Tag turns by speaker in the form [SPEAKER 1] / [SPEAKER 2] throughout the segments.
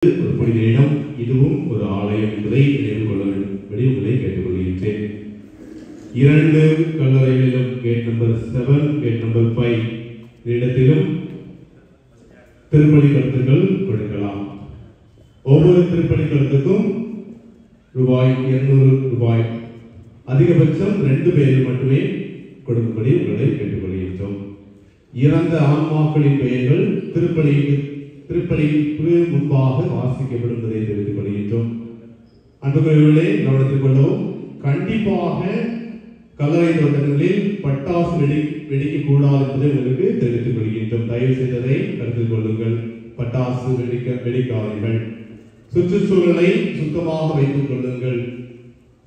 [SPEAKER 1] ஒரு புனித இடம், இதுவும் ஒரு ஆலயம் என்பதை நினைவு கொள்ளும்படி உங்களை கேட்டுக்கொள்கின்றேன். 2 கல்லறைகளிலும் கேட் நம்பர் 7, கேட் நம்பர் 5 இடத்திலும் திருப்பலி கருத்துக்கள் கொடுக்கலாம். ஒவ்வொரு திருப்பலி கருத்துக்கும் ரூபாய் 200, அதிகபட்சம் 2 பேர் மட்டுமே கொடுக்கும்படி உங்களை கேட்டுக்கொள்கின்றோம். இறந்த ஆன்மாக்களின் பெயர்கள் திருப்பலிக்கு முன்பாக வாசிக்கப்படுவதை தெரிவித்துக் கொள்கின்றோம். அன்புக்குரியவர்களே, கவனத்தில் கொள்ளவும். கண்டிப்பாக கல்லறை தோட்டங்களில் பட்டாசு வெடிக்க கூடாது என்பதை உங்களுக்கு தெரிவித்துக் கொள்கின்றோம். தயவு செய்ததை கருத்தில் கொள்ளுங்கள். பட்டாசு வெடிக்காதீர்கள். சுற்றுச்சூழலை சுத்தமாக வைத்துக் கொள்ளுங்கள்.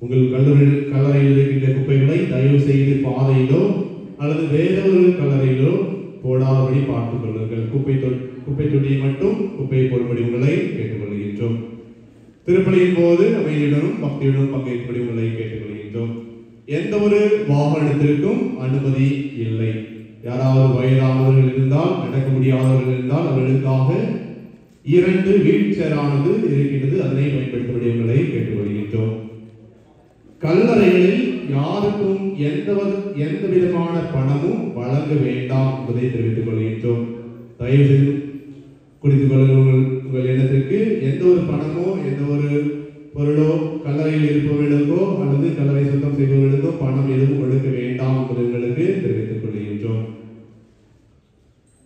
[SPEAKER 1] உங்கள் கல்லறையில் இருக்கின்ற குப்பைகளை தயவு செய்து பாதையிலோ அல்லது வேறொரு கல்லறையிலோ போடாதபடி பார்த்துக் கொள்ளுங்கள். குப்பை தொட்டியை மட்டும் குப்பையை போடும்படி உங்களை கேட்டுக்கொள்கின்றோம். திருப்பலியின் போது அமைதியுடனும் பக்தியுடனும் பங்கேற்படி உங்களை கேட்டுக்கொள்கின்றோம். எந்த ஒரு வாகனத்திற்கும் அனுமதி இல்லை. யாராவது வயதானவர்கள் இருந்தால், நடக்க முடியாதவர்கள் இருந்தால் அவர்களுக்காக 2 வீல் சேரானது இருக்கின்றது. அதனை பயன்படுத்தபடி உங்களை கேட்டுக்கொள்கின்றோம். கல்லறைகளில் யாருக்கும் எந்த விதமான பணமும் வழங்க வேண்டாம் என்பதை தெரிவித்துக் கொள்கின்றோம். தயவு செய்து குறித்துக் கொள்ளுங்கள். உங்கள் எண்ணத்திற்கு எந்த ஒரு பணமோ எந்த ஒரு பொருளோ கல்லறையில் இருப்பவர்களுக்கோ அல்லது கல்லறை சுத்தம் செய்பவர்களுக்கோ பணம் எதுவும் கொடுக்க வேண்டாம் என்பதை உங்களுக்கு தெரிவித்துக் கொள்கின்றோம்.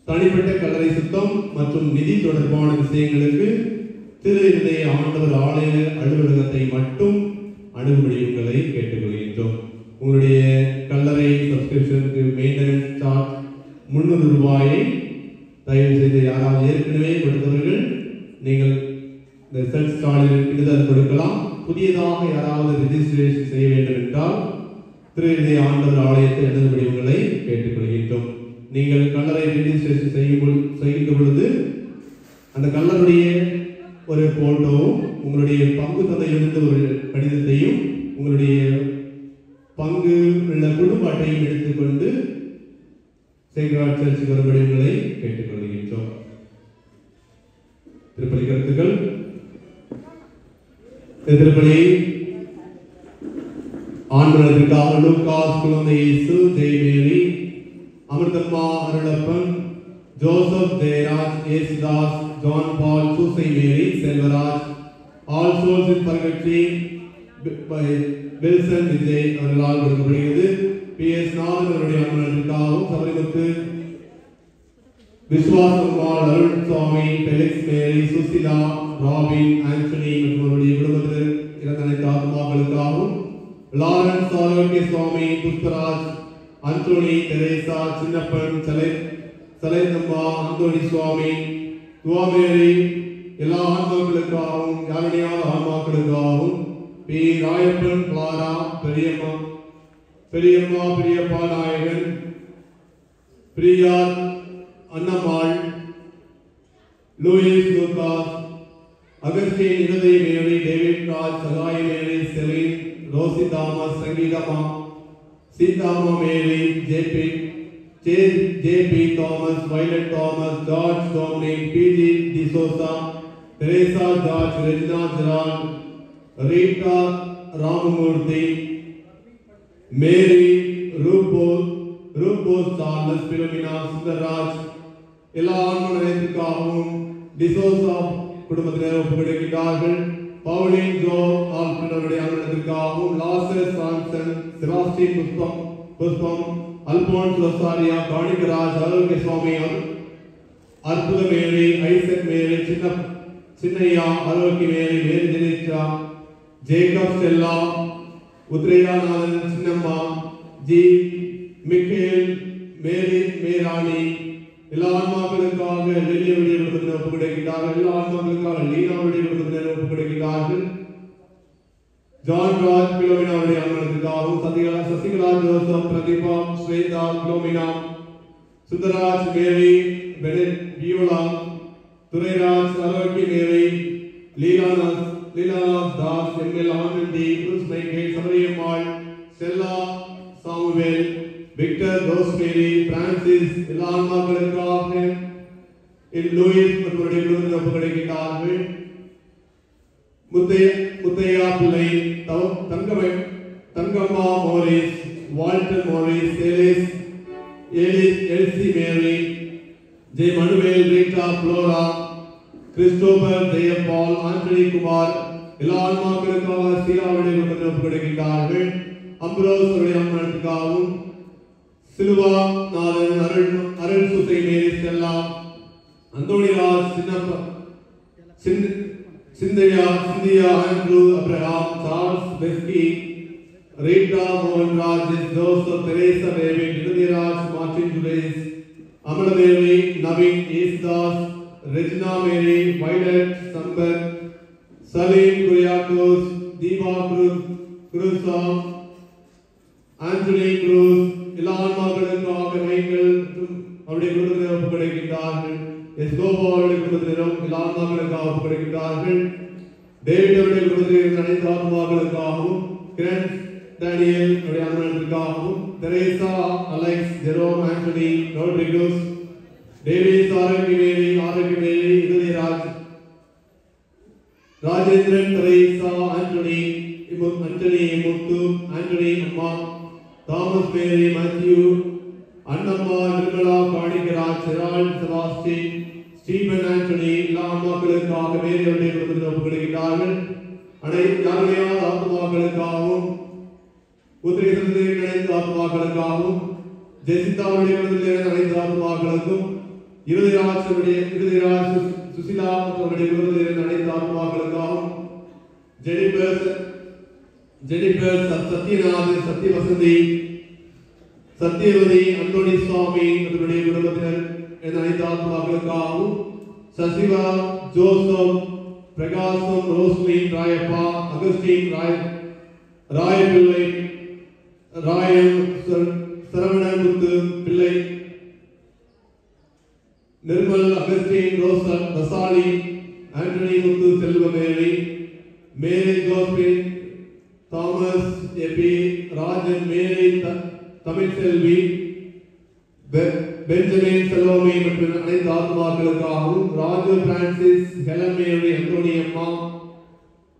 [SPEAKER 1] தனிப்பட்ட கல்லறை சுத்தம் மற்றும் நிதி தொடர்பான விஷயங்களுக்கு திரு இருதய ஆண்டவர் ஆலய அலுவலகத்தை மட்டும் அணுகும்படி உங்களை கேட்டுக்கொள்கின்றோம். உங்களுடைய கல்லறை சப்ஸ்கிரிப்ஷனுக்கு மெயின்டெனன்ஸ் சார்ஜ் 300 ரூபாயை தயவு செய்து யாராவது ஏற்கனவே கொடுத்தவர்கள் நீங்கள் இந்த செல்ஃப் ஸ்டாலில் இருக்கின்றது அது கொடுக்கலாம். புதியதாக யாராவது ரெஜிஸ்ட்ரேஷன் செய்ய வேண்டும் என்றால் திரு இருதய ஆண்டவர் ஆலயத்தை அணுகும்படி உங்களை கேட்டுக்கொள்கின்றோம். நீங்கள் கல்லறை ரெஜிஸ்ட்ரேஷன் செய்கின்ற பொழுது அந்த கல்லறையுடைய ஒரு போட்டோவும் உங்களுடைய பங்கு தந்தையிலிருந்து ஒரு கடிதத்தையும் உங்களுடைய பங்கு உள்ள குடும்ப அட்டையும் எடுத்துக்கொண்டு சேக்ராட் சர்ச்சுக்கு வரும்படி உங்களை கேட்டுக்கொள்கின்றோம். திருப்பலி கருத்துக்கள். திருப்பலி ஆண்டவருக்காக லூகாஸ், குழந்தை Yesu, Jayamary, Amirthamma, Arulappan, Joseph, Jayaraj, Yesudas, John Paul, Susai Mary, Selvaraj, all souls in purgatory, Wilson Vijay அவர்களால் கொடுக்கப்படுகிறது. PS நாதன் அவருடைய அன்பர்களுக்காகவும், Savarimuthu, Viswasakumar, Arul Swamy, Felix Mary, Sushila, Robin, Antony மற்றும் அவருடைய குடும்பத்தினர் இறந்த அனைத்து ஆத்மாக்களுக்காகவும், லாரன்ஸ், ஆரோக்கிய சுவாமி, புஷ்பராஜ், அந்தோனி, தெரேசா, சின்னப்பன், சலேந்தம்மா, அந்தோனி சுவாமி, துவாமேரி, எல்லா ஆன்மாக்களுக்காகவும், யாருடைய ஆன்மாக்களுக்காகவும், பி ராயப்பன், கிளாரா, பெரியம்மா, Priyappa Nayagan, Priya, Annammal, Louis, Lucas, Augustine, Irudaya Mary, David Raj, Sagaya Mary, Celine, Rosie Thomas, Sangeethamma, Seethama Mary, JP Thomas, Violet Thomas, George Dominic, BG D'Souza, Teresa George, Regina Gerald, Rita Ramamoorthy, Mary, ரூபோஸ் சார்லஸ், பிலோமினா, சுந்தர்ராஜ், எல்லா ஆன்மீகத்திற்காகவும் டிசோசா குடும்பத்தினர் ஒப்புக்கொடுக்கிறார்கள். பவுலின், ஜோ ஆல்ஃபினருடைய ஆன்மீகத்திற்காகவும், லாசர், சாம்சன், செபாஸ்டின், புஷ்பம், அல்போன்ஸ், ரொசாரியா, காணிகராஜ், ஆரோக்கிய சுவாமி, அற்புத மேரி, Isaac Mary, Chinnaiya, Arokia Mary, Mary Jenicha, Jacob, Stella, Uthreyanathan, Chinnamma, G Mikkel, Mary, Merani, எல்லா ஆன்மாக்களுக்காக லீலாவுடைய குடும்பத்தினர் ஒப்புக்கொடுக்கிறார்கள். எல்லா ஆன்மாக்களுக்காக லீலாவுடைய குடும்பத்தினர் ஒப்புக்கொடுக்கிறார்கள். ஜான் ராஜ், பிலோமினாவுடைய ஆன்மாக்களுக்காகவும், Sasikala, Joseph, Pratheeba, Swetha, Philomena, Sundaraj, Mary, Viola, Durairaj, Arokia Mary, Leelanath Das, ML Anandhi, Kurus Michael, Sabariammal, Stella, Samuel, Victor, Rosemary, Francis, எல்லா ஆன்மாக்களுக்காக லூயிஸ் மற்றும் ஒப்புக்கொடுக்கிறார்கள். Muthaiya Pillai, Thangamma Morris, Walter Morris, Elsie Mary, Jai Manuel, Rita, Flora, Christopher, Jayapal, Antony Kumar எல்லா ஆன்மாக்களுக்காக ஸ்ரீராவுடைய குடும்பத்தில் ஒப்புக்கொடுக்கின்றார்கள். அம்ப்ரோஸ் அம்மனுக்காகவும், Siluva Nathan, Arul Susai Mary, Stella, Anthoniraj, Cynthia, Andrew, Abraham, Charles, Beschi, Rita, Mohanraj, Joseph, Teresa, David, Niruthiraj, Martin ஜுடேஸ், அமலதேவி, நவீன், ஈஸ்தாஸ், Regina Mary, Violet, Sampath, Salim, Kuriakose, Deepa குரூசா, ஆண்டனி குரூஸ் எல்லா ஆன்மாக்களுக்காக மைக்கேல் அவருடைய குடும்பத்தினர் ஒப்புக்கொடுக்கின்றார்கள். எஸ்கோபா அவருடைய குடும்பத்தினரும் எல்லா ஆன்மாக்களுக்காக ஒப்புக்கொடுக்கின்றார்கள். டேவிட் அவருடைய குடும்பத்தினர் அனைத்து ஆன்மாக்களுக்காகவும், கிரண் டேனியல் அவருடைய ஆன்மாக்களுக்காகவும், Teresa, Alex, Jerome, Antony, Rodrigues, Davis, Arokiamary, Irudayaraj, Rajendran, Teresa, Antony, Muthu, Antony, அம்மா, Thomas, Mary, Matthew, Annamma, Nirmala, Kanikaraj, செரால், செபாஸ்டின், ஸ்டீபன், ஆண்டனி எல்லா ஆன்மாக்களுக்காக மேரி அவருடைய குடும்பத்தில் ஒப்புக்கொடுக்கின்றார்கள். யாருடைய ஆத்மாக்களுக்காகவும், உத்திரேசத்தில் அனைத்து ஆத்மாக்களுக்காகவும், ஜெசிதாவுடைய குடும்பத்தில் அனைத்து ஆத்மாக்களுக்கும், இருதயராஜ் சுசிலா அவருடைய குடும்பத்தில் அனைத்து ஆத்மாக்களுக்காகவும், ஜெனிபர், சத்யநாத், சத்யவசந்தி, சத்யவதி, அந்தோணி சுவாமி அவருடைய குடும்பத்தினர் அனைத்து ஆத்மாக்களுக்காகவும், சசிவா, Joseph, Prakasam, Roslin, Rayappa, Augustine, Rayapillai, Rayan, Saravanamuthu Pillai, Nirmal, Augustine, ரோசன், ரசாலி, Antony Muthu, Selvamary, Mary, Josephine, Thomas, எபி, ராஜன், மேரி, தமிழ்செல்வி, பெஞ்சமின், செலோமி மற்றும் அனைத்து ஆத்மாக்களுக்காகவும், Raju, Francis, Helen Mary, Anthoni அம்மா,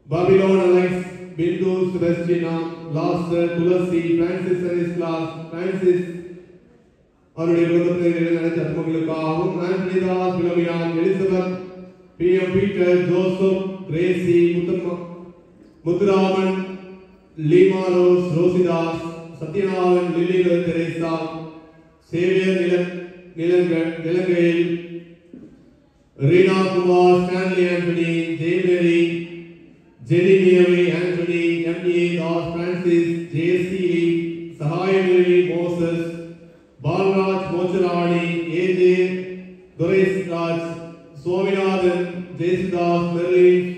[SPEAKER 1] பாபிலோன், அலெக்ஸ், பிந்து, செபஸ்டினா, லாஸ்டர், துளசி, பிரான்சிஸ், அரிஸ்லாஸ், பிரான்சிஸ் அவருடைய குடும்பத்தினர் அனைத்து ஆத்மாக்களுக்காகவும், ஆண்டனிதாஸ், பிலோமியான், Elizabeth, PM. Peter, Joseph, Crazy, Muthuraman, லீமாரோஸ், ரோசிதாஸ், சத்யநாதன், லில்லிகர், தெரேசா, சேவியர், நிலங்கையில், ரீனா குமார், ஸ்டான்லி ஆண்டனி, ஜெயமேரி, ஜெனிமியவி, Antony, MA. Das, Francis, JC., Sagayamary, Moses, Paulraj, மோச்சராணி, ஏ.ஜே. துரைராஜ், சுவாமிநாதன், ஜெயசுதாஸ், மெர்லின்,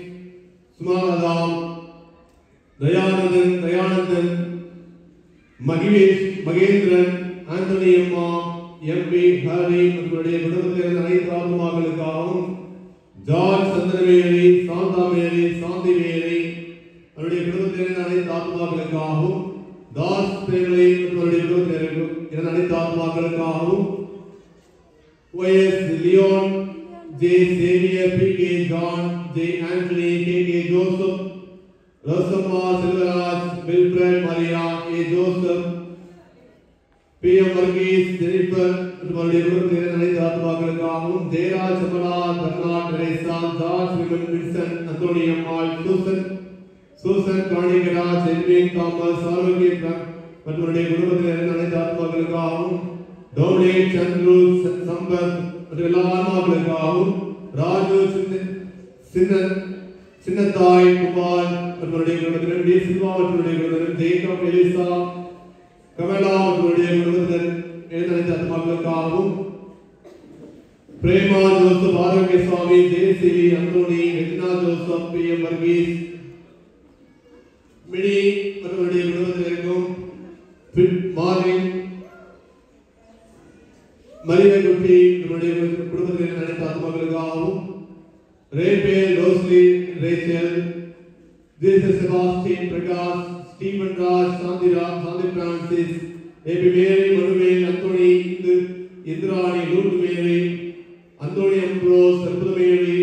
[SPEAKER 1] சுமானதாம், தயானந்தன், மகேந்திரன், ஆண்டனி அம்மா, எம்.பி. ஹரி அவருடைய குடும்பத்தினர் அனைத்து ஆத்மாக்களுக்காகவும், ஜார்ஜ், சந்திரமேரி, சாந்தா மேரி, சாந்தி மேரி அவருடைய குடும்பத்தினர் அனைத்து ஆத்மாக்களுக்காகவும், தாஸ் பேரலை அவருடைய குடும்பத்தினர் அனைத்து ஆத்மாக்களுக்காகவும், YS. Leon, J. Xavier, PK. John, J. Antony, KK. Joseph, Rosamma, Selvaraj, Wilfred, Maria, A. Joseph, PM. Varghese, Jennifer அவருடைய குடும்பத்தினர் அனைத்து ஆத்மாக்களுக்காகவும், ஜெயராஜ், சமலா, Bernard, Teresa, George, Vincent, Anthoni அம்மாள், Susan, Kanikaraj, Elvin, Thomas, Arokia மற்றும் அவருடைய குடும்பத்தினர் அனைத்து ஆத்மாக்களுக்காகவும், டோமினிக், சந்துரு, சம்பத் மற்றும் எல்லா ஆத்மாக்களுக்காகவும், ராஜு, சின்னத்தாய், குமார் மற்றும் அவருடைய குடும்பத்தினர், டி. சில்வா மற்றும் அவருடைய குடும்பத்தினர், ஜெயகம், எலிசா, கமலா மற்றும் அவருடைய குடும்பத்தினர் அனைத்து ஆத்மாக்களுக்காகவும், Prema, Joseph, Arokia Swamy, Jayasili, Anthoni, Regina Joseph, PM. Varghese, Mini மற்றும் அவருடைய குடும்பத்தினருக்கும், மார்வின், மரியகுட்டி நம்முடைய குடும்பத்தினர் அனைத்து ஆத்மாக்களுக்காகவும், ரேபேல், ரோஸ்லி, Rachel, Jesus, Sebastian, Prakash, Stephen Raj, Shanthi Francis, ஏபி Mary, Manuel, Anthoni, Indrani, Lourdu Mary, Anthoni Ambrose, Arputha Mary,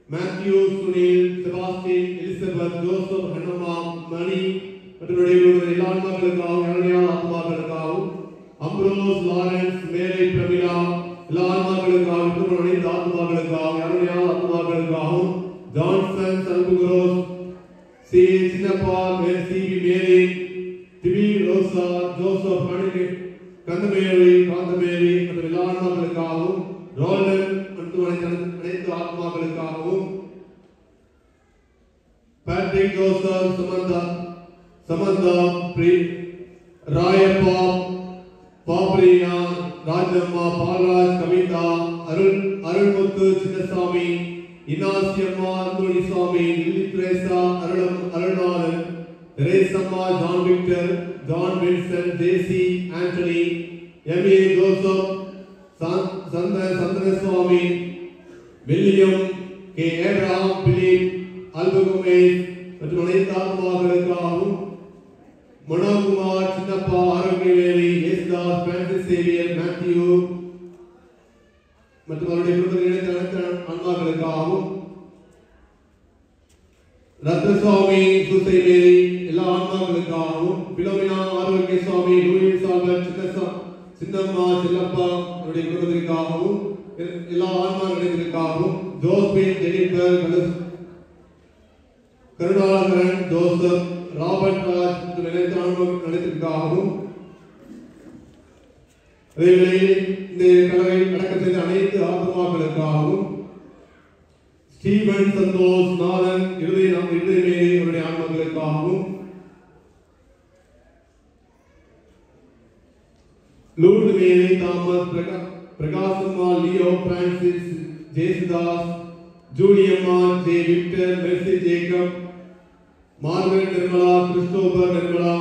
[SPEAKER 1] Matthew, Sunil, Sebastian, Elizabeth, Joseph, ஹனமா, மணி மற்றும் எல்லா ஆன்மாக்களுக்காகவும் யாருடைய ஆத்மாக்களுக்காகவும் அம்ப்ரோஸ், லாரன்ஸ், மேரி, பிரமிளா எல்லா ஆன்மாக்களுக்காகவும் அனைத்து ஆத்மாக்களுக்காகவும் யாருடைய ஆத்மாக்களுக்காகவும் ஜான்சன், சல்புகுரோஸ், சி சின்னப்பா, மேரி, மேரி, திவி, ரோசா, ஜோசப், கந்தமேரி, காந்தமேரி மற்றும் எல்லா ஆன்மாக்களுக்காகவும் ரோல்டன் மற்றும் அனைத்து ஆத்மாக்களுக்காகவும் பேட்ரிக், ஜோசப், சமந்தா, ராயப்பா, பாப்ரியா, Rajamma, Paulraj, Kavitha, Arulmuthu, Chinnasamy, Inasiamma, Anthonisamy, Lily Theresa, Arulnathan, Theresamma, John Victor, John Vincent, JC, Antony, MA Joseph, Santhanaswamy, William, K Abraham, Philip, அல்பகுமேஸ் மற்றும் அனைத்து ஆத்மாக்களுக்காகவும் மனோகுமார், சின்னப்பா, ஆரோக்கியவேலி, ஏசுதாஸ், பிரான்சிஸ் சேவியர், மேத்யூ மற்றும் அவருடைய குடும்பத்தில் அனைத்து ஆன்மாக்களுக்காகவும் ரத்னசுவாமி, சுசைமேரி எல்லா ஆன்மாக்களுக்காகவும் Philomena, Arokia Swamy, Louis Albert, Chinnamma, Chellappa அவருடைய குடும்பத்திற்காகவும் எல்லா ஆன்மாக்களுக்காகவும் Josephine, Jennifer, Karunakaran, Joseph, Robert Raj மற்றும் அனைத்து ஆன்மாக்களுக்காகவும் அதேவேளையில் இந்த கலவை அடக்கம் செய்த அனைத்து ஆத்மாக்களுக்காகவும் ஸ்டீவன், சந்தோஷ், நாதன், இருதயமேரி அவருடைய ஆன்மாக்களுக்காகவும் Lourdu Mary, Thomas, Prakasamma, Leo, Francis, Jesudas, Juliamma, J Victor, Mercy, Jacob, Margaret, Nirmala, Christopher, Nirmala,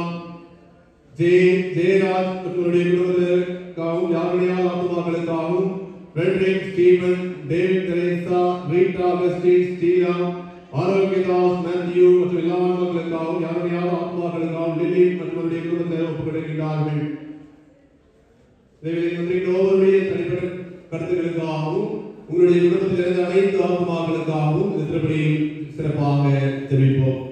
[SPEAKER 1] Jayaraj மற்றும் குடும்பத்திற்காகவும் யாருடைய ஆத்மாக்களுக்காகவும் Frederick, Steven, David, Teresa, Rita, Augustine, Stella, Arokiadas, Matthew மற்றும் எல்லா ஆன்மாக்களுக்காகவும் யாருடைய ஆத்மாக்களுக்காகவும் லில்லி மற்றும் குடும்பத்தை ஒப்புக்கொண்டிருக்கிறார்கள். ஒவ்வொருடைய தனிப்பட்ட கருத்துக்களுக்காகவும் உங்களுடைய குடும்பத்தில் இருந்த அனைத்து ஆத்மாக்களுக்காகவும் திருப்படி சிறப்பாக தெரிவிப்போம்.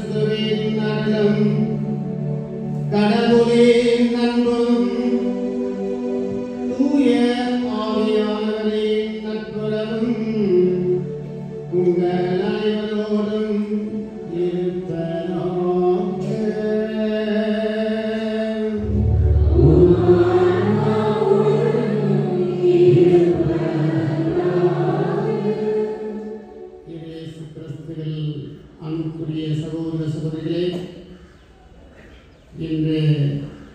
[SPEAKER 2] கிறிஸ்துவின் அருளும் கடவுளின் அன்பும் தூய ஆவியானவரின் நட்புறவும் உங்கள் அனைவரோடும் இருப்பதாக. இயேசு கிறிஸ்துவில் அன்புக்குரிய சகோதர சகோதரிகளே, இன்று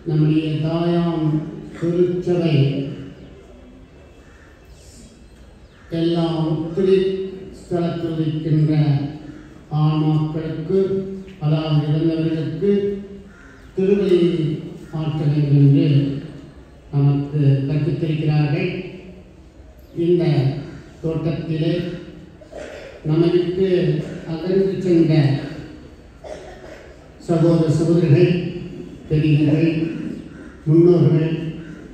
[SPEAKER 2] நம்முடைய தாயாம் திருச்சபை எல்லா உத்திரி ஸ்தலத்தில் இருக்கின்ற ஆன்மாக்களுக்கு, அதாவது இறந்தவர்களுக்கு திருவழி ஆற்ற வேண்டும் என்று நமக்கு கற்பித்திருக்கிறார்கள். இந்த தோட்டத்திலே நமக்கு அகன்று சென்ற சகோதர சகோதரிகள், பெரியவர்கள், முன்னோர்கள்,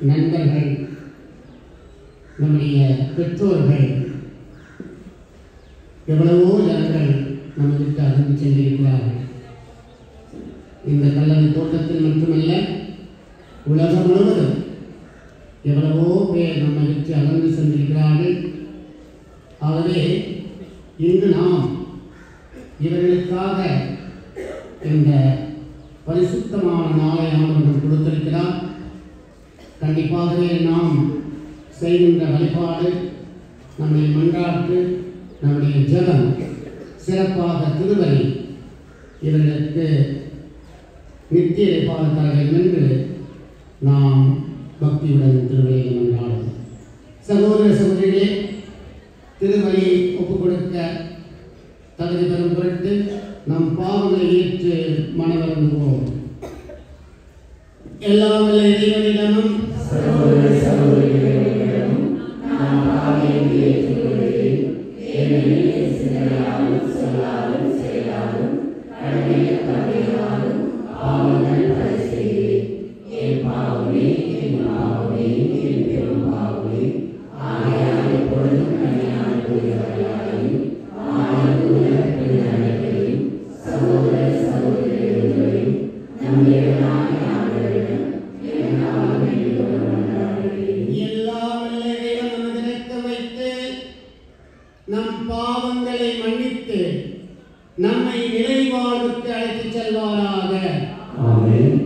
[SPEAKER 2] நண்பர்கள், நம்முடைய பெற்றோர்கள், எவ்வளவோ ஜனங்கள் நமக்கு அகன்று சென்றிருக்கிறார்கள். இந்த கல்லறை தோட்டத்தில் மட்டுமல்ல, உலகம் முழுவதும் எவ்வளவோ பேர் நம்மளுக்கு அகன்று சென்றிருக்கிறார்கள். ஆகவே இன்று நாம் இவர்களுக்காக இந்த பரிசுத்தமான நாளை ஆண்டவர் கொடுத்திருக்கிறார். கண்டிப்பாகவே நாம் செய்கின்ற வழிபாடு, நம்முடைய மன்றாட்டு, நம்முடைய ஜெபம் சிறப்பாக திருவழி இவர்களுக்கு நித்திய இறைப்பாடு தர வேண்டும் என்று நாம் பக்தியுடன் திருவழியை மன்றாடும். சகோதர சகோதரிகளே, திருவழியை ஒப்புக் கொடுக்க தகுதி பெறும் பொருட்டு நம் பாவங்களை ஏற்று மனவருந்துவோம். எல்லாம் வல்ல இறைவனிடமும் நம் பாவங்களை மன்னித்து நம்மை நிறைவாழ்வுக்கு அழைத்துச் செல்வாராக. ஆமென்.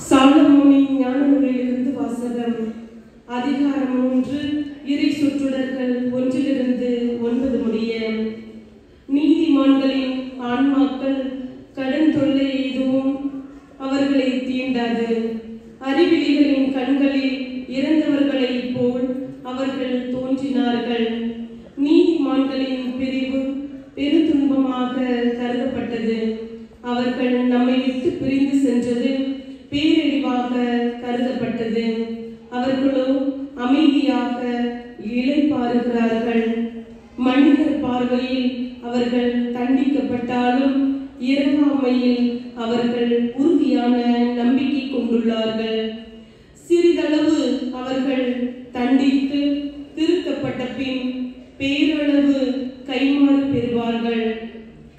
[SPEAKER 3] சாலமோனின் ஞான நூலிலிருந்து வாசகம். அதிகாரம் 3 இறை சொற்றொடர்கள் 1-9 முடிய. நீதிமான்களின் ஆன்மாக்கள் கடன் தொல்லை எதுவும் அவர்களை தீண்டாது. அறிவிலிகளின் கண்களில் இறந்தவர்களைப் போல் அவர்கள் தோன்றினார்கள். நீதிமான்களின் பிரிவு பெருந்துன்பமாக கருதப்பட்டது. அவர்கள் நம்மை விட்டு பிரிந்து சென்றது பேரழிவாக கருதப்பட்டது. அவர்களோ அமைதியாக இளைப்பாறுகிறார்கள். மனிதர் பார்வையில் அவர்கள் தண்டிக்கப்பட்டாலும் இறங்காமையில் அவர்கள் உறுதியான நம்பிக்கை கொண்டுள்ளார்கள். சிறிதளவு அவர்கள் தண்டித்து திருத்தப்பட்ட பின் பேரளவு கைமாறு பெறுவார்கள்.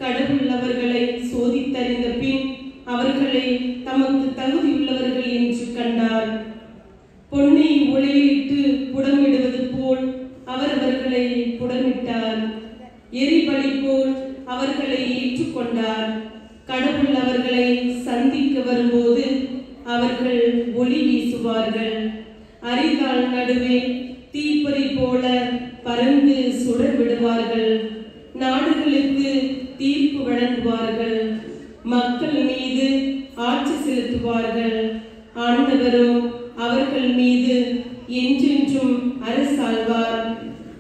[SPEAKER 3] கடவுள் அவர்களை சோதித்தறிந்த பின் அவர்களை தமக்கு தகுதியுள்ளவர்கள் என்று கண்டார். பொன்னை உலையிலிட்டு புடமிடுவது போல் அவர் அவர்களை புடமிட்டார். எரிபலி போல் அவர்களை ஏற்றுக்கொண்டார். கடவுள் அவர்களை சந்திக்க வரும்போது அவர்கள் ஒளி வீசுவார்கள். அரிதாள் நடுவே தீப்பொறி போல பறந்து சுடர் விடுவார்கள். நாடுகளுக்கு தீர்ப்பு வழங்குவார்கள். மக்கள் மீது ஆட்சி செலுத்துவார்கள். ஆண்டவரும் அவர்கள் மீது என்றென்றும் அரசாழ்வார்.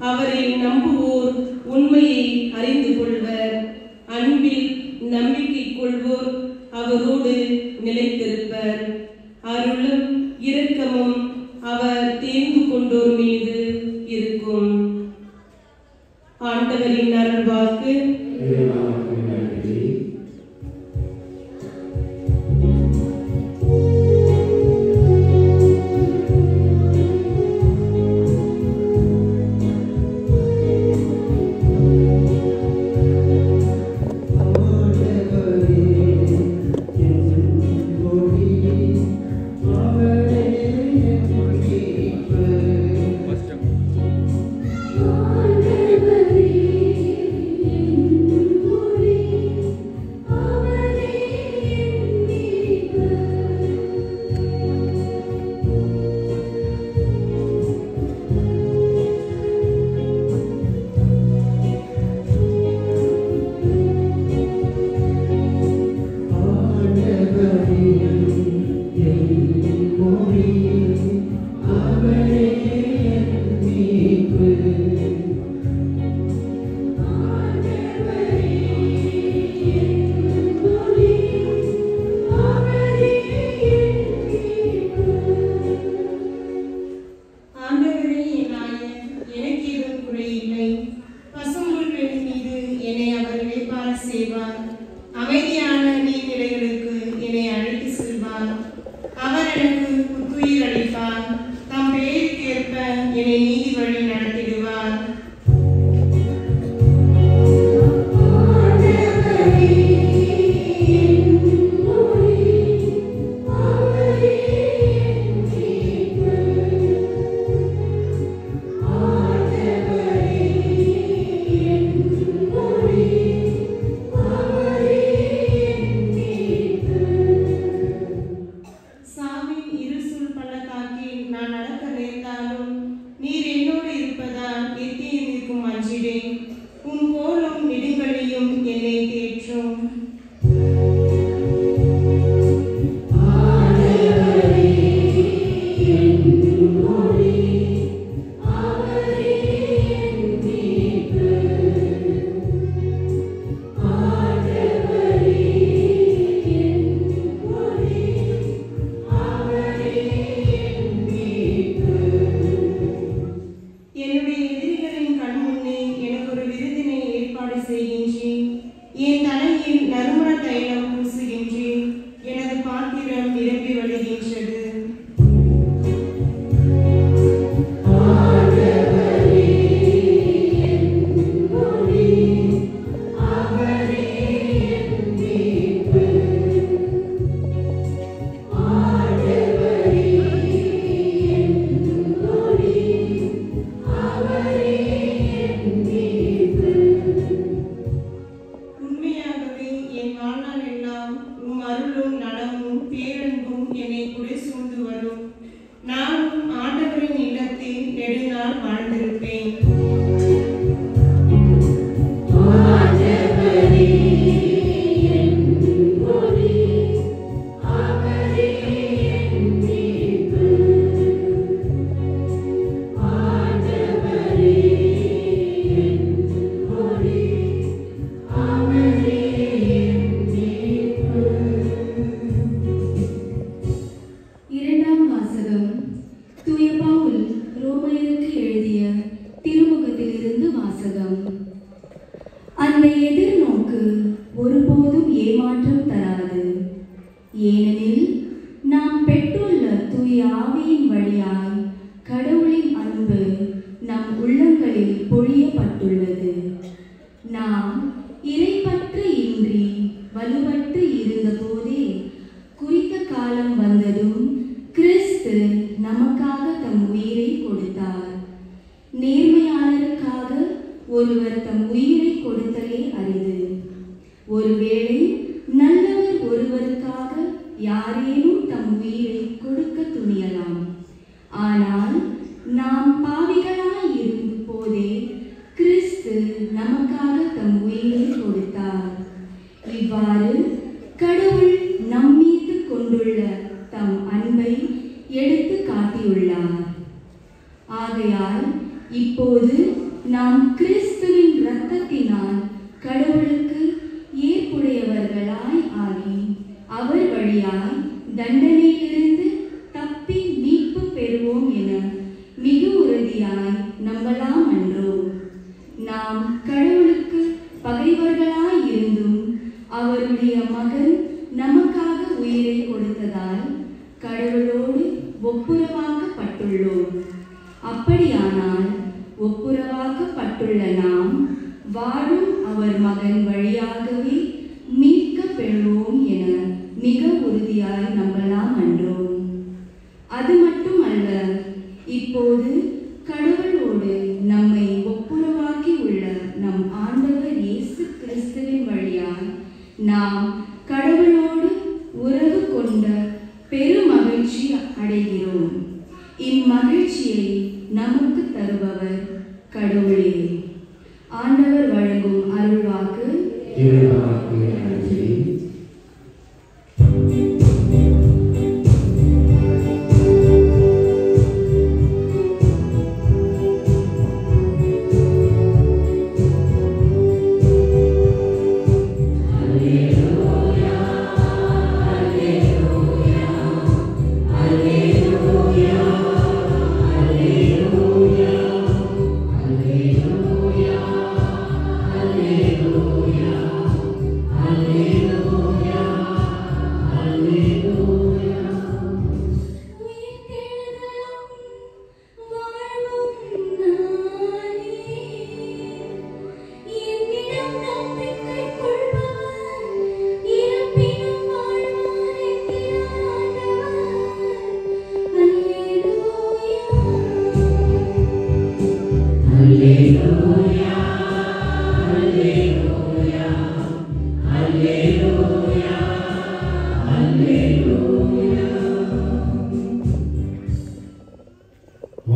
[SPEAKER 3] அவரை நம்புவோர் உண்மையை அறிந்து கொள்வர். அன்பில் நம்பிக்கை கொள்வோர் அவரோடு நிலைத்திருப்பர். அருளும் இரக்கமும் அவர் தேர்ந்து கொண்டோர் மீது இருக்கும். ஆண்டவரின் அருள்வாக்கு.
[SPEAKER 4] ஒருவர் தம் உயிரை கொடுத்தலே அரிது. ஒருவேளை நல்லவர் ஒருவருக்காக யாரேனும் தம் உயிரை கொடுக்க துணியலாம். ஆனால் நாம் பாவிகளாய் இருக்கும் போதே கிறிஸ்து நமக்காக தம் உயிரை கொடுத்தார். இவ்வாறு கடவுள் நம்மீது கொண்டுள்ள தம் அன்பை எடுத்து காட்டியுள்ளார். ஆகையால் இப்போது நாம் கிறிஸ்துவின் இரத்தத்தினால் கடவுளுக்கு ஏற்புடையவர்களாய் ஆகி அவர் வழியாய் தண்டனையிலிருந்து தப்பி மீட்பு பெறுவோம் என மிக உறுதியாய் நம்பலாம் அன்றோ? நாம் கடவுளுக்கு பகைவர்களாய் இருந்தும் அவருடைய மகன் நமக்காக உயிரை கொடுத்ததால் கடவுளோடு ஒப்புரவாக்கப்பட்டுள்ளோம். அப்படியானால் ஒப்புரவாக்கப்பட்டுள்ள நாம் வாழும் அவர் மகன் வழியாகவே மீட்க பெறுவோம் என மிக உறுதியாய் நம்பலாம் அன்றோ? அது மட்டுமல்ல, இப்போது கடவுளோடு நம்மை ஒப்புரவாக்கி உள்ள நம் ஆண்டவர் இயேசு கிறிஸ்துவின் வழியாய் நாம் கடவுளோடு உறவு கொண்ட பெருமகிழ்ச்சி அடைகிறோம். இம்மகிழ்ச்சியை நமக்கு தருபவர் கடவுளே. ஆண்டவர் வழங்கும் அருள்வாக்கு.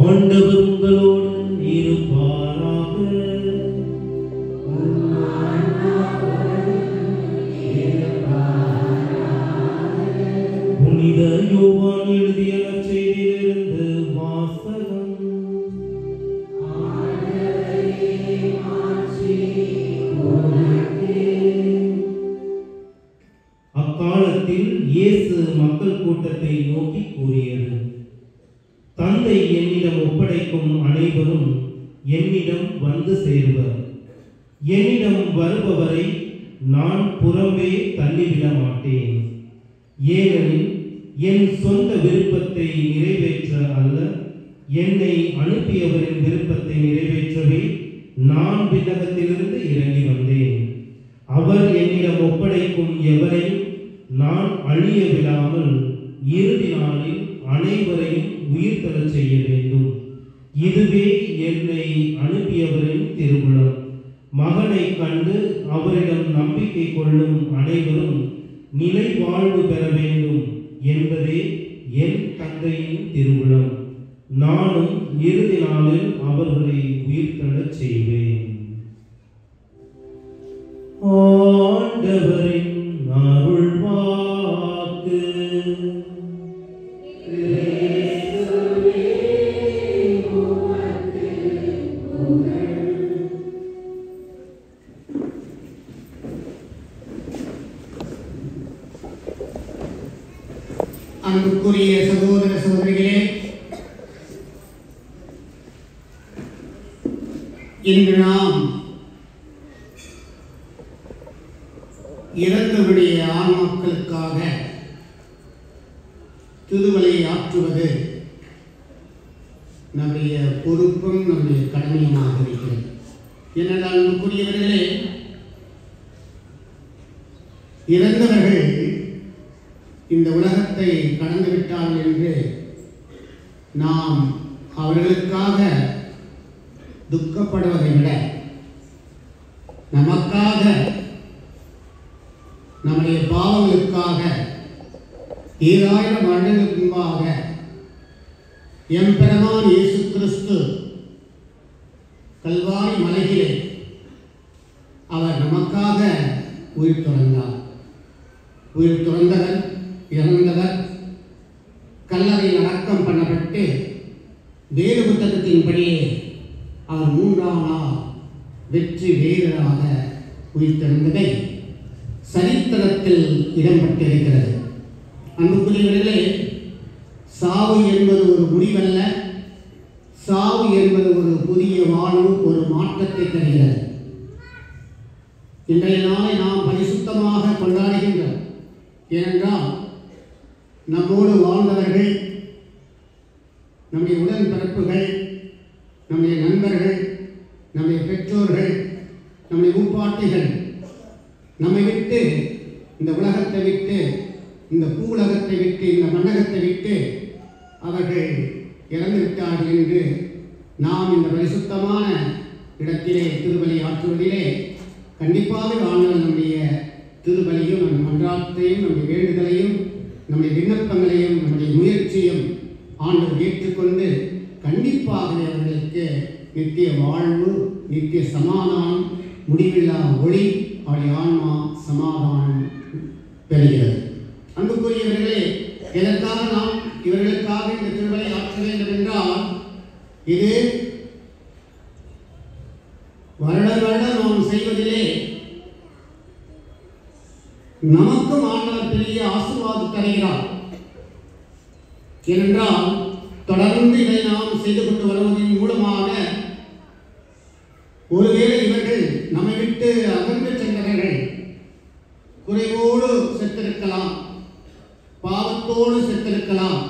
[SPEAKER 5] ஆண்டவர் உங்களோடு இருப்பாராக. புனித யோவான் எழுதிய நற்செய்தியிலிருந்து வாசகம். அக்காலத்தில் இயேசு மக்கள் கூட்டத்தை நோக்கி கூறியது: தந்தை என்னிடம் ஒப்படைக்கும் அனைவரும் என்னிடம் வந்து சேருவர். என்னிடம் வருபவரை நான் புறம்பே தள்ளிவிட மாட்டேன். ஏனெனில் என் சொந்த விருப்பத்தை நிறைவேற்ற அல்ல, என்னை அனுப்பியவரின் விருப்பத்தை நிறைவேற்றவே நான் விண்ணகத்திலிருந்து இறங்கி வந்தேன். அவர் என்னிடம் ஒப்படைக்கும் எவரையும் நான் அழிய விடாமல் இறுதி நாளில் அனைவரையும் உயிர் தரச் செய்ய வேண்டும். இதுவே என்னை அனுப்பியவரின் திருவுளம். மகனை கண்டு அவரிடம் நம்பிக்கை கொள்ளும் அனைவரும் நிலை வாழ்வு பெற வேண்டும் என்பதே என் தந்தையின் திருவுளம். நானும் இறுதி நாளில் அவர்களை உயிர் தரச் செய்வேன். ஆண்டவரின் அருள்வாக்கு.
[SPEAKER 2] அன்புக்குரிய சகோதர சகோதரிகளே, இன்று நாம் இறந்தவருடைய ஆன்மாக்களுக்காக திருவலை ஆற்றுவது நம்முடைய பொறுப்பும் நம்முடைய கடமையுமாக இருக்கிறது. ஏனென்றால் அன்புக்குரியவர்களே, இறந்தவர்கள் இந்த உலகத்தை கடந்துவிட்டார்கள் என்று நாம் அவர்களுக்காக துக்கப்படுவதை விட நமக்காக, நம்முடைய பாவங்களுக்காக 2000 வருடங்களுக்கு முன்பாக எம்பெருமான் இயேசு கிறிஸ்து கல்வாரி மலையிலே அவர் நமக்காக உயிர் துறந்தார். உயிர் துறந்தவர், இறந்தவர், கல்லறையில் அடக்கம் பண்ணப்பட்டு வேறு புத்தகத்தின்படியே அவர் 3ஆம் நாள் வெற்றி வீரராக உயிர் திறந்ததை சரித்திரத்தில் இடம்பெற்றிருக்கிறது. அன்புக்குரியவர்களே, சாவு என்பது ஒரு முடிவல்ல, சாவு என்பது ஒரு புதிய வாழ்வு, ஒரு மாற்றத்தை தருகிறது. இன்றைய நாளை நாம் பரிசுத்தமாக கொண்டாடுகின்றோம். ஏனென்றால் நம்மோடு வாழ்ந்தவர்கள், நம்முடைய உடன்பிறப்புகள், நம்முடைய நண்பர்கள், நம்முடைய பெற்றோர்கள், நம்முடைய முப்பாட்டிகள் நம்மை விட்டு, இந்த உலகத்தை விட்டு, இந்த பூவுலகத்தை விட்டு, இந்த மண்ணகத்தை விட்டு அவர்கள் இறந்துவிட்டார்கள் என்று நாம் இந்த பரிசுத்தமான இடத்திலே திருபலி ஆற்றுவதிலே கண்டிப்பாக ஆண்டவர் நம்முடைய திருபலியும், நம் மன்றாட்டையும், நம்முடைய வேண்டுதலையும், நம்முடைய விண்ணப்பங்களையும், நம்முடைய முயற்சியும் ஆண்டவர் ஏற்றுக்கொண்டு கண்டிப்பாகவே அவர்களுக்கு நித்திய வாழ்வு, நித்திய சமாதானம், முடிவில்லா ஒளி, அவருடைய ஆன்மா சமாதானம் பெறுகிறது. அன்புக்குரியவர்களே, எதற்காக நாம் இவர்களுக்காக இந்த திருவலை ஆற்ற வேண்டும் என்றால், இது வருட வருடம் நாம் செய்வதிலே நமக்கும் ஆண்டவர் பெரிய ஆசீர்வாதம் தருகிறார். ஏனென்றால் தொடர்ந்து இதை நாம் செய்து கொண்டு வருவதன் மூலமாக ஒருவேளை இவர்கள் நம்மை விட்டு அகன்று சென்றவர்கள் குறைவோடு செத்திருக்கலாம், பாவத்தோடு செத்திருக்கலாம்,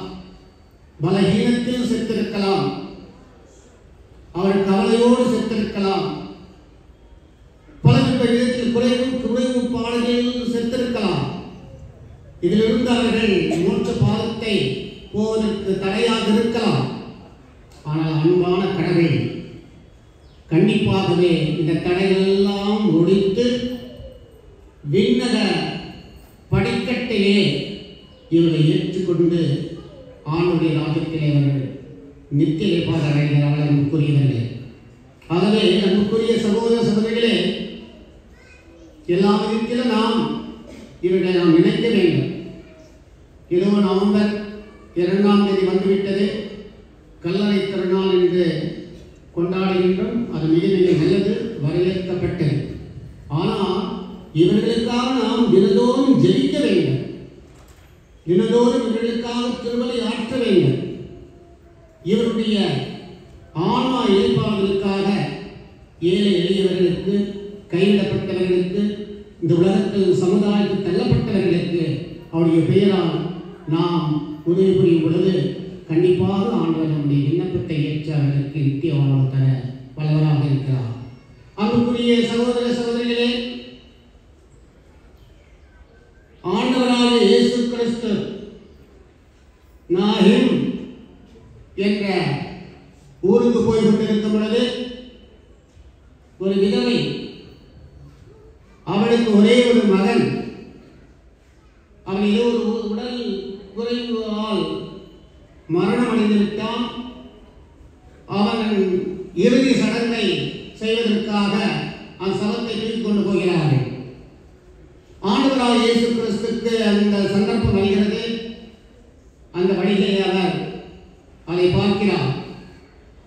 [SPEAKER 2] பலகீனத்தில் செத்திருக்கலாம், அவர்கள் கவலையோடு செத்திருக்கலாம், பல விதத்தில் குறைவு பாடுகளில் செத்திருக்கலாம். இதிலிருந்து அவர்கள் மோட்ச பாதத்தை போவதற்கு தடையாக இருக்கலாம். ஆனால் அன்பான கடவுள் கண்டிப்பாகவே இந்த தடைகளெல்லாம் ஒழித்து விண்ணக படிக்கட்டிலே இவரை ஏற்றுக்கொண்டு ஆண்டுடைய ராஜ்யத்திலே அவர்கள் நித்திய பாதடைகிறார்கள். அன்புக்குரியவர்களே, ஆகவே அன்புக்குரிய சகோதர சகோதரிகளே, எல்லா விதத்திலும் நாம் இவர்களை நாம் நினைக்க வேண்டும். ஏதோ நவம்பர் 2ஆம் தேதி வந்துவிட்டது, கல்லறை திருநாள் என்று கொண்டாடுகின்றோம். அது மிக மிக நல்லது, வரவேற்கப்பட்டது. ஆனால் இவர்களுக்காக நாம் தினந்தோறும் ஜெபிக்க வேண்டும். தினந்தோறும் இவர்களுக்காக திருவலை ஆற்ற வேண்டும். இவருடைய ஆன்மா இழைப்பாளர்களுக்காக, ஏழை எளியவர்களுக்கு, கைவிடப்பட்டவர்களுக்கு, இந்த உலகத்தில் சமுதாயத்தில் தள்ளப்பட்டவர்களுக்கு அவருடைய பெயரால் நாம் உதவி புரியும் பொழுது கண்டிப்பாக ஆண்டவர் நம்முடைய விண்ணப்பத்தை ஏற்று அவர்களுக்கு நித்திய வாழ்வு தர வல்லவராக இருக்கிறார். அன்புக்குரிய சகோதர சகோதரிகளே, ஆண்டவராக இயேசு கிறிஸ்து நாஹிம் என்ற ஊருக்கு போய் கொண்டிருக்கும் பொழுது ஒரு விதவை, அவளுக்கு ஒரே ஒரு மகன், அவன் ஏதோ ஒரு உடல் குறைவால் மரணம் அடைந்துவிட்டான். அவன் இறுதி சடங்கை செய்வதற்காக அந்த சவத்தை தூக்கிக் கொண்டு போகிறார்கள். ஆண்டவராக இயேசு கிறிஸ்துக்கு அந்த சந்தர்ப்பம் வருகிறது. அந்த வழியிலே அவர் அதை பார்க்கிறார்.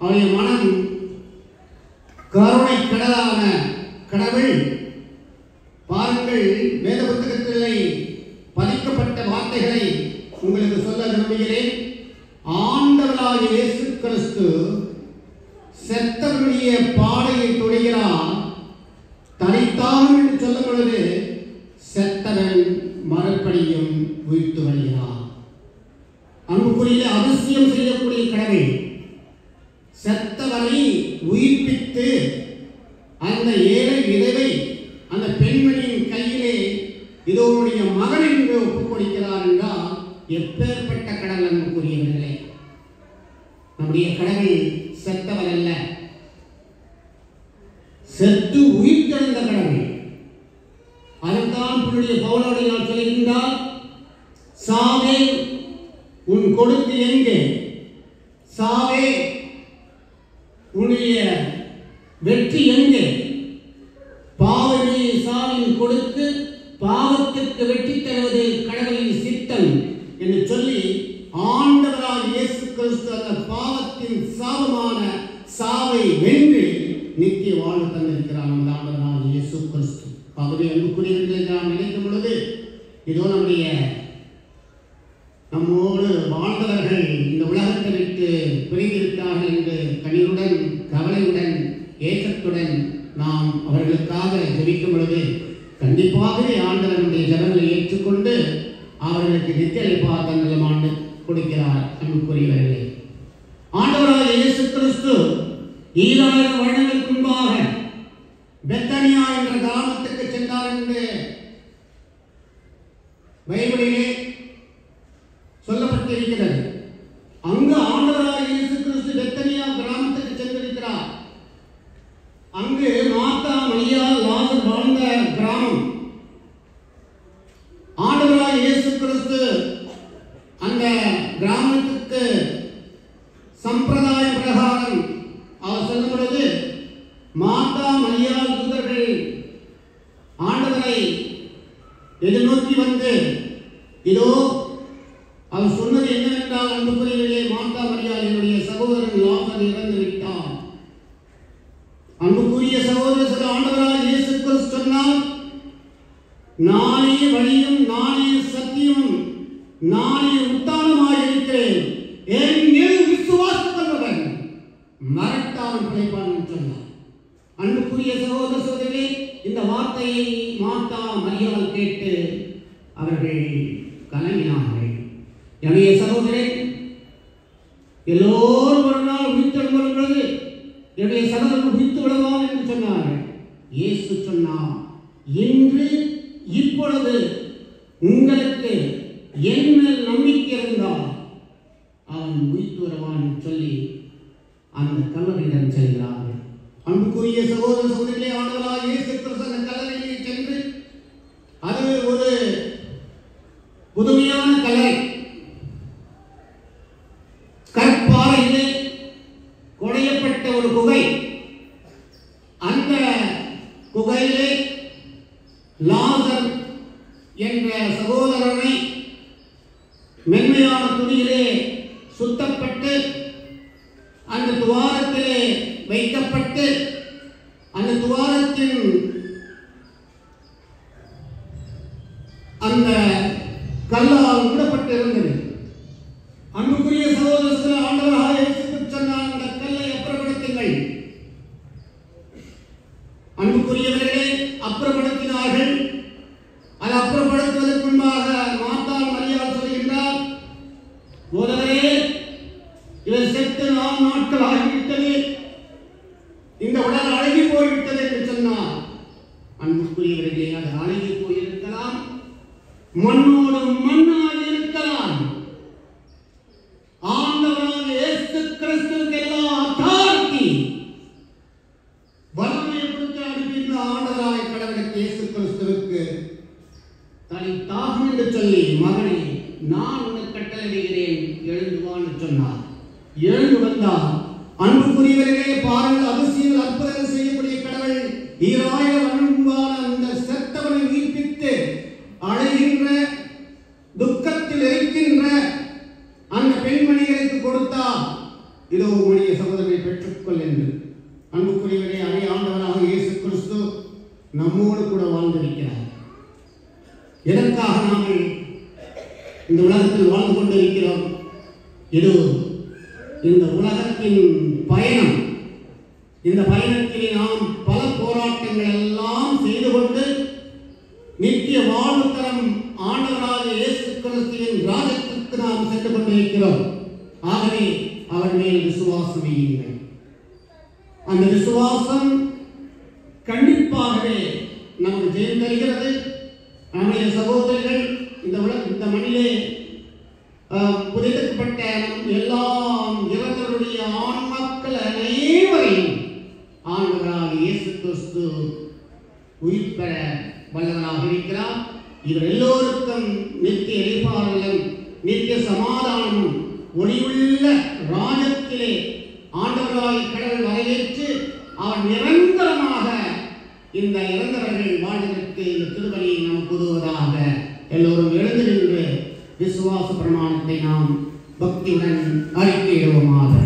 [SPEAKER 2] அவருடைய மனம் கருணை கடலான கடவுள், பாருங்கள், வேத புத்தகத்திலே பதிக்கப்பட்ட வார்த்தைகளை உங்களுக்கு சொல்ல விரும்புகிறேன். ஆண்டவராக இயேசு கிறிஸ்து செத்தவனுடைய பாடையை தொடுகிறார். தனித்தான் என்று சொல்லும் பொழுது செத்தவன் மறுபடியும் உயிர்த்து வருகிறான். அன்புக்குரிய அவசியம் செய்யக்கூடிய கடவுள் செத்தவனை உயிர்ப்பித்து அந்த ஏழை விதவை அந்த பெண்மணியின் கையிலே இதோடைய மகன் என்று ஒப்புக் கொடுக்கிறார் என்றால் எப்பேற்பட்ட கடவுள் அன்புக்குரியவர்களே! நம்முடைய கடவுள் செத்தவர் அல்ல, செத்து உயிர்த்தெழுந்த கடவுள். அதைத்தான் புனித பவுலடியார் சொல்கின்றார், சாவே உன் கொடுக்கு எங்கே, சாவே உன்னுடைய வெற்றி எங்கே, பாவமே சாவின் கொடுக்கு, பாவத்திற்கு வெற்றி தருவது கடவுளின் சித்தம் என்று சொல்லி ஆண்டவரால் இயேசு கிறிஸ்து அந்த பாவத்தின் சாபமான சாவை வென்று நித்திய வாழ்வு தந்திருக்கிறார் அந்த ஆண்டவரால் இயேசு கிறிஸ்து. ஆகவே அன்புக்குரியவர்களை நாம் நினைக்கும் பொழுது இதோ நம்மோடு வாழ்ந்தவர்கள் இந்த உலகத்தை விட்டு பிரிந்திருக்கிறார்கள் என்று கண்ணீருடன் கவலையுடன் ஏக்கத்துடன் நாம் அவர்களுக்காக ஜெபிக்கும் பொழுது கண்டிப்பாகவே ஆண்டவருடைய ஜெபங்களை ஏற்றுக்கொண்டு அவர்களுக்கு நித்திய தங்கள் ஆண்டு கொடுக்கிறார். அன்புக்குரியவர்களே, ஆண்டவராக இயேசு கிறிஸ்து 2000 வருடங்களுக்கு முன்பாக பெத்தானியா என்ற கிராமத்துக்கு சென்றார் என்று பைபிளிலே சொல்லப்பட்டிருக்கிறது. அங்கு ஆண்டவராக இயேசு கிறிஸ்து பெத்தானியா கிராமத்துக்கு சென்றிருக்கிறார். அங்கு மார்த்தா, மரியாள், லாசர் வாழ்ந்த கிராமம். ஆண்டவராக இயேசு கிறிஸ்து அந்த கிராமத்துக்கு சம்பிரதாய பிரகாரம் அவர் சொல்லும் பொழுது மார்த்தா, மரியாள் தூதர்கள் ஆண்டவரை எதிர்நோக்கி வந்து இதோ அவர் சொன்னது என்னவென்றால், அன்புக்குரியவர்களே, மார்த்தா, மரியாள், என்னுடைய சகோதரன் லாசர் இறந்து விட்டார். அன்புக்குரிய சகோதர ஆண்டவராக இயேசு கிறிஸ்து சொன்னார், நானே வழியும் நானே சத்தியமும் நானே உத்தானமாய் இருக்கிறேன், என் மேல் விசுவாசம் கொண்டவன் மரட்டால் பிழைப்பான் என்று சொன்னார். அன்புக்குரிய சகோதர சகோதரிகளே, இந்த வார்த்தையை மார்த்தா, மரியாள் கேட்டு அவர்கள் கலங்கினார்கள். என்னுடைய சகோதரே, எல்லோரும் ஒரு நாள் உயிர்த்தெழும் பொழுது என்னுடைய சகோதரன் உயிர்த்து விடுவான் என்று சொன்னார்கள். இயேசு சொன்னார், இன்று இப்பொழுது உங்களுக்கு என் மேல் நம்பிக்கை இருந்தால் அவன் உயிர்த்து வருவான் சொல்லி அந்த கல்லறையிடம் செல்கிறார்கள். அன்புக்குரிய சகோதர சகோதரிகளே, ஆண்டவராக இயேசு கிறிஸ்து அந்த கல்லறையிலே சென்று, அது ஒரு புதுமையான கல்லறை, கற்பாறையிலே குடையப்பட்ட ஒரு குகை. அந்த குகையிலே லாசர் என்ற சகோதரனை மென்மையான துணியிலே சுத்தப்பட்டு அந்த துவாரத்திலே வைக்கப்பட்டு அந்த துவாரத்தின் அந்த கல்லால் மூடப்பட்டு இருந்தது. அன்புக்குரிய சகோதரர்கள், ஆண்டவராக இயேசு சொன்னார், அந்த கல்லை அப்புறப்படுத்துங்கள். அன்புக்குரியவர்களே, அப்புறப்படுத்தினார்கள். அதை அப்புறப்படுத்துவதற்கு முன்பாக மார்த்தா, மரியாள் சொல்கின்றார், போதகரே, இவர் செத்து 4 நாட்கள் ஆகிவிட்டது, இந்த உடல் அழகி போய்விட்டது என்று சொன்னார். அன்புக்குரியவர்களே, அது அழகி போயிருக்கலாம், மண்ணோடு மண்ணாக இருக்கலாம். ஆண்டவராக இயேசு கிறிஸ்துவுக்கு எல்லா அத்தாரிட்டி வல்லமை கொடுத்து அனுப்பியிருந்த ஆண்டவராக கடவுளுக்கு இயேசு கிறிஸ்துவுக்கு தனித்தாகும் என்று சொல்லி, மகனே, நான் உனக்கு கட்டளையிடுகிறேன், எழுந்து வா என்று சொன்னார். எழுந்து வந்தார். அன்புக்குரியவர்களே, பாருங்கள், அதிசயங்கள் அற்புதங்கள் செய்யக்கூடிய கடவுள் 2000 வருடம் முன்பான அந்த செத்தவனை உயிர்ப்பித்து அழைகின்ற, துக்கத்தில் இருக்கின்ற அந்த பெண்மணிகளுக்கு கொடுத்தார். இதோ உங்களுடைய சகோதரனை பெற்றுக்கொள் என்று. அன்புக்குரியவரே, அதே ஆண்டவராக இயேசு கிறிஸ்து நம்மோடு கூட வாழ்ந்திருக்கிறார். எதற்காக நாங்கள் இந்த உலகத்தில் வாழ்ந்து கொண்டிருக்கிறோம்? இது இந்த உலகத்தின் பயணம். இந்த பயணத்தில் நாம் பல போராட்டங்கள் எல்லாம் செய்து கொண்டு நித்திய வாழ்வு தரம் ஆண்டவராக இயேசு கிறிஸ்துவின் ராஜ்யத்திற்கு நாம் சென்று கொண்டிருக்கிறோம். ஆகவே அவர் மேல் விசுவாசம் வையுங்கள். அந்த விசுவாசம் கண்டிப்பாகவே நமக்கு ஜெயம் தருகிறது. நம்முடைய சகோதரர்கள் இந்த மண்ணிலே புதைக்கப்பட்ட எல்லாம் இறந்தவருடைய ஆண் மக்கள் அனைவரையும் ஆண்டவராக இயேசு இயேசு கிறிஸ்து உயிர் பெற வல்லவராக இருக்கிறார். இவர் எல்லோருக்கும் நித்திய இளைப்பாறுதலும் நித்திய சமாதானமும் ஒளியுள்ள ராஜ்யத்திலே ஆண்டவராய் கடவுள் வரவேற்று அவர் நிரந்தரமாக இந்த இறந்தவர்கள் வாழ்வதற்கு இந்த திருவழியை நமக்கு உதவுவதாக. எல்லோரும் எழுந்து நின்று விசுவாச பிரமாணத்தை நாம் பக்தியுடன் அறிக்கையிடுவோமாக.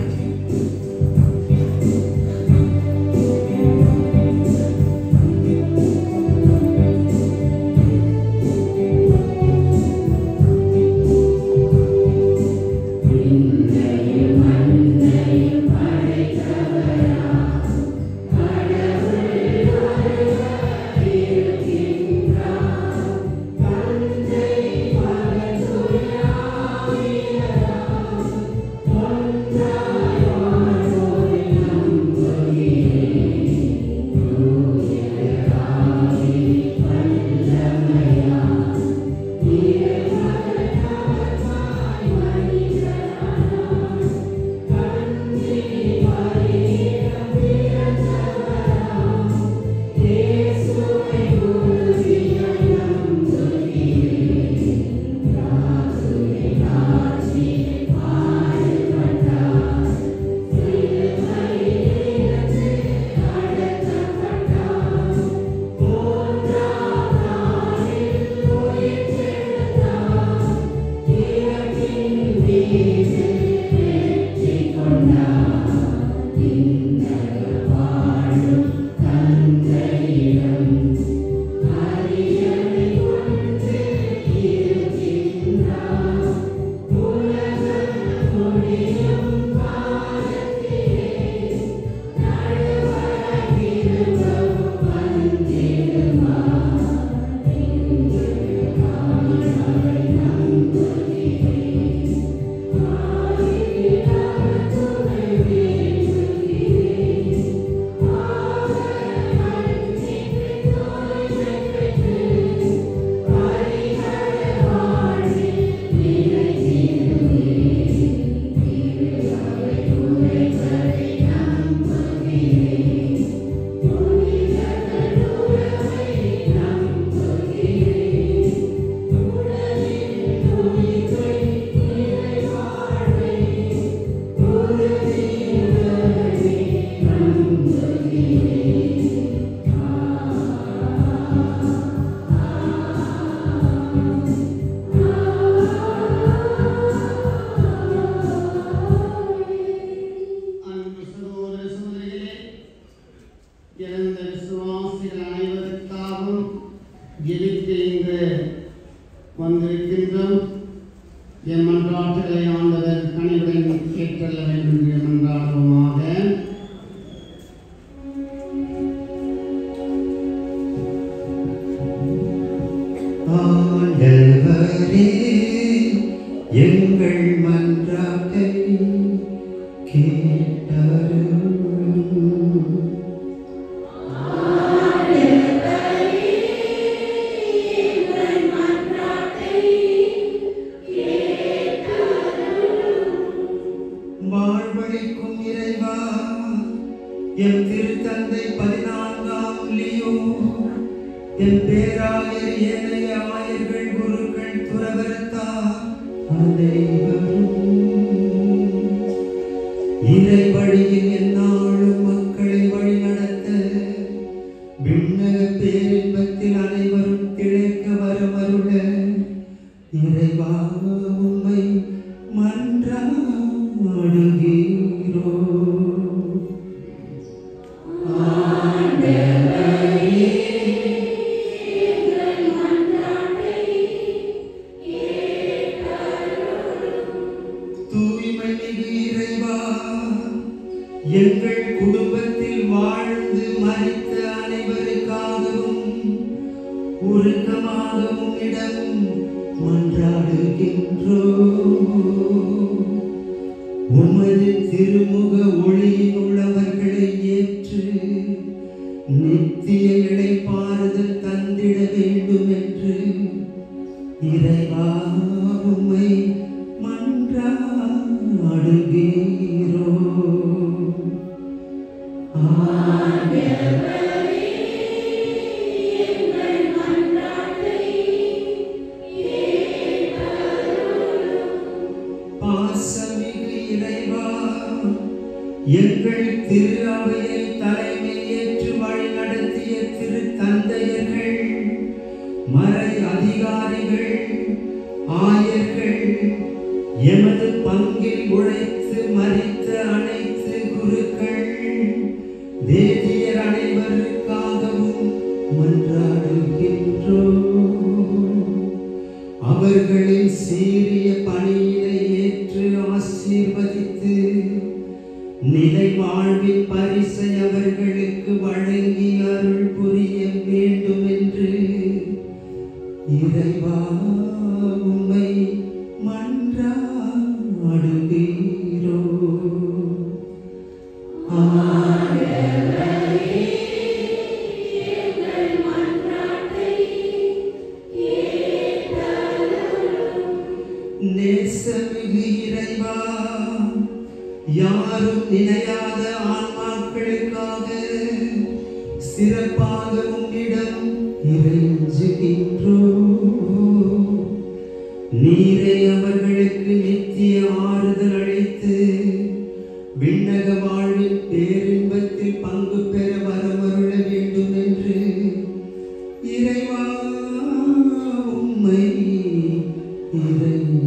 [SPEAKER 6] ஆண்டவரே தேவியர் அனைவருக்காகவும் மன்றாடுகின்றோம். அவர்களின் சீரிய பணியினை ஏற்று ஆசீர்வதித்து நிலை வாழ்வின் பரிசை அவர்களுக்கு வழங்கி அருள் புரிய வேண்டும் என்று இறைவா உம்மை மன்றாடுகிறோம். நேசமிகு இறைவா, யாரும் நினையாத ஆன்மாக்களுக்காக சிறப்பாக உம்மிடம் இறைஞ்சுகின்றோம். நீரே அவர்களுக்கு நித்திய ஆறுதல் அளித்து விண்ணக வாழ்வின் பேரின்பத்தில் பங்கு பெற வரமருள வேண்டும் என்று இறைவா உம்மை இறைஞ்சுகின்றோம்.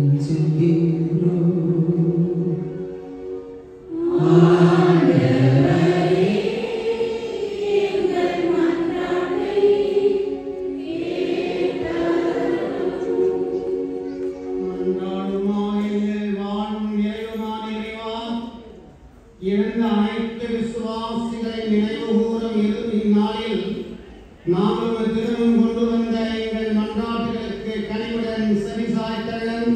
[SPEAKER 2] இழந்த அனைத்து விசுவாசிகளை நினைவுகூரும் இந்நாளில் நாங்கள் திருமணம் கொண்டு வந்த எங்கள் மன்றாட்டுகளுக்கு கனிவுடன் செவிசாய்த்தள்ளன்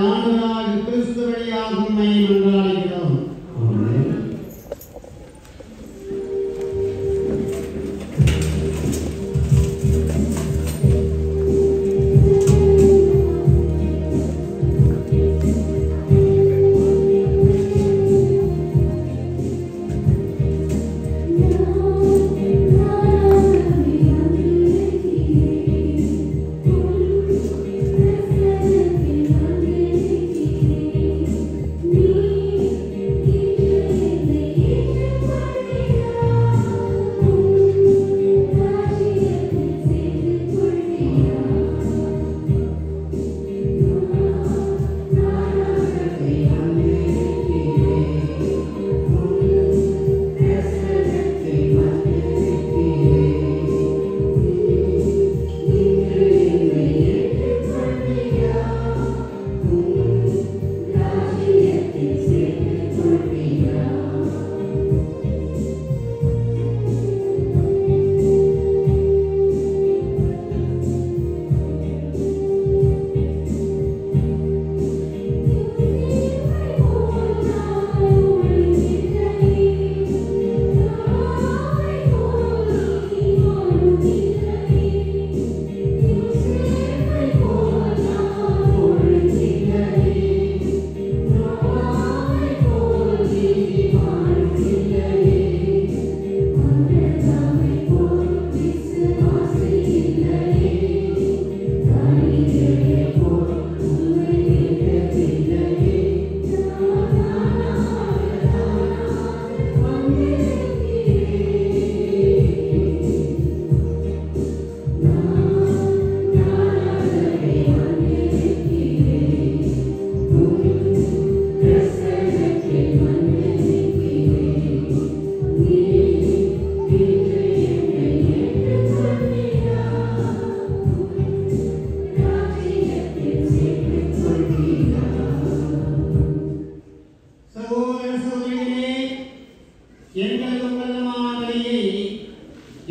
[SPEAKER 2] ஆண்டவராக கிறிஸ்து வழியாக உம்மை மன்றாடுகிறோம்.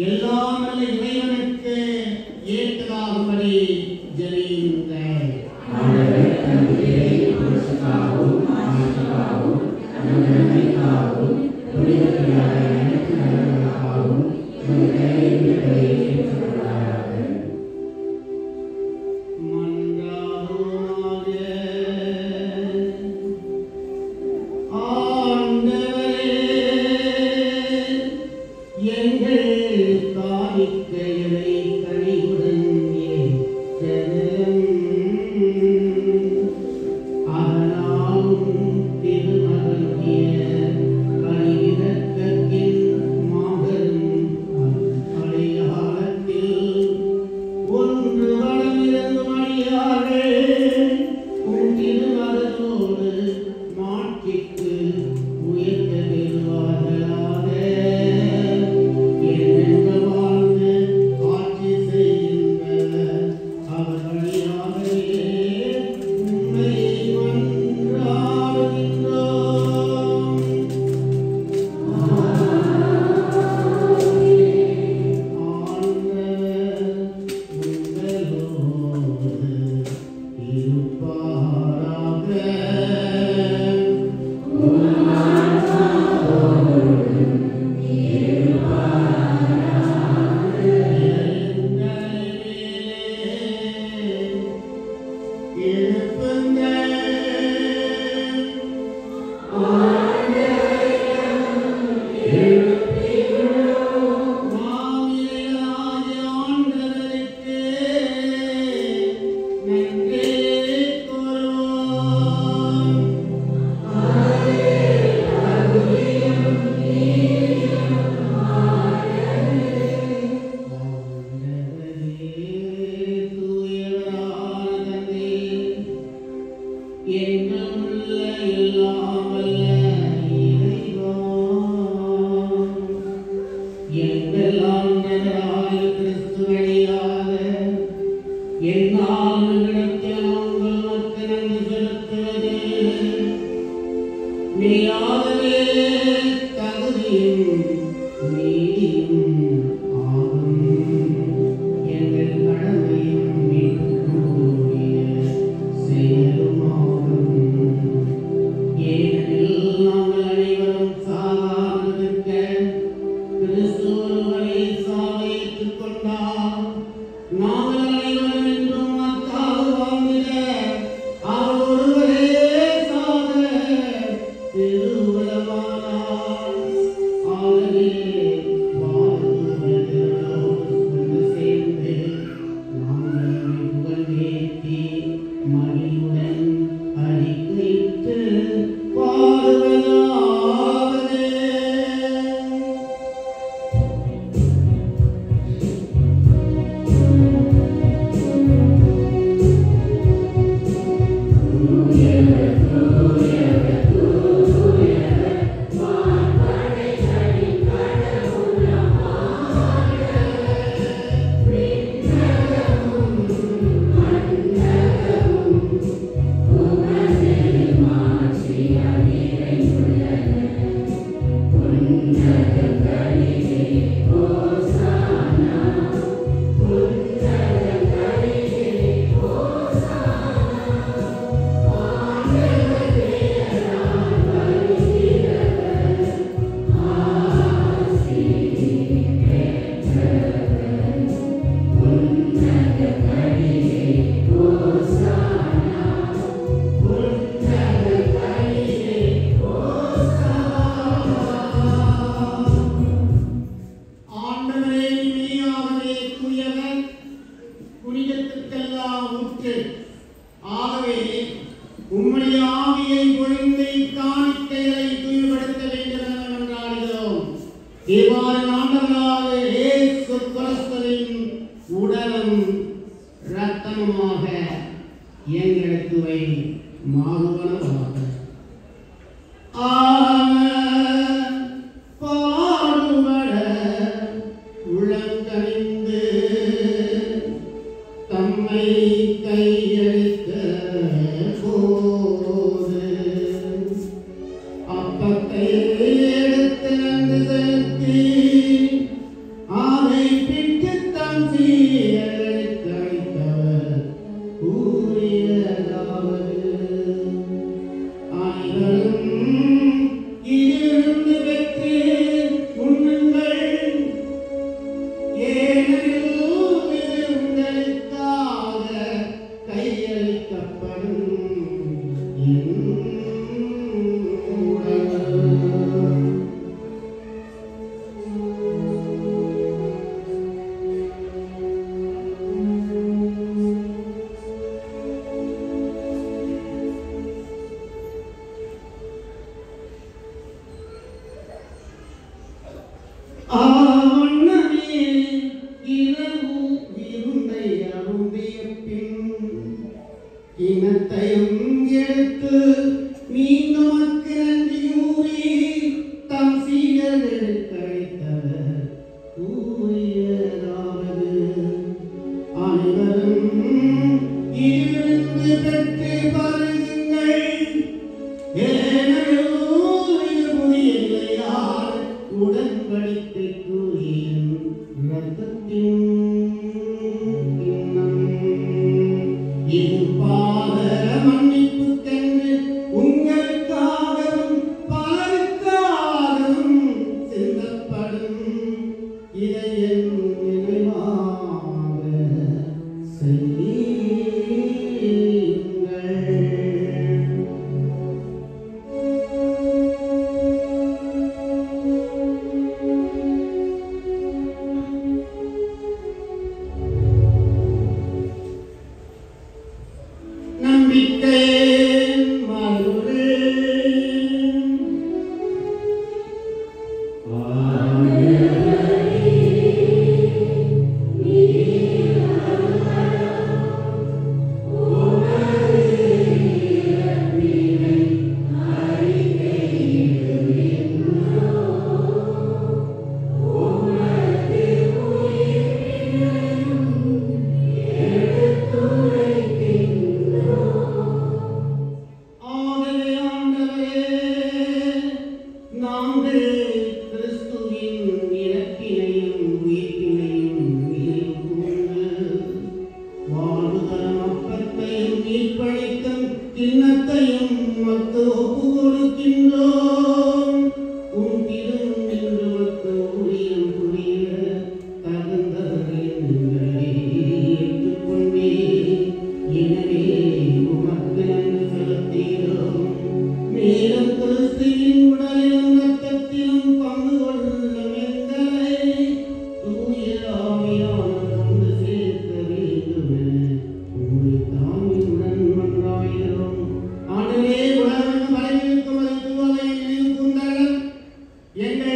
[SPEAKER 2] எல்லாம் வல்ல இறைவனுக்கு ஏற்றதாகும்படி ஜெபியுங்கள். அதனால் திருமகன்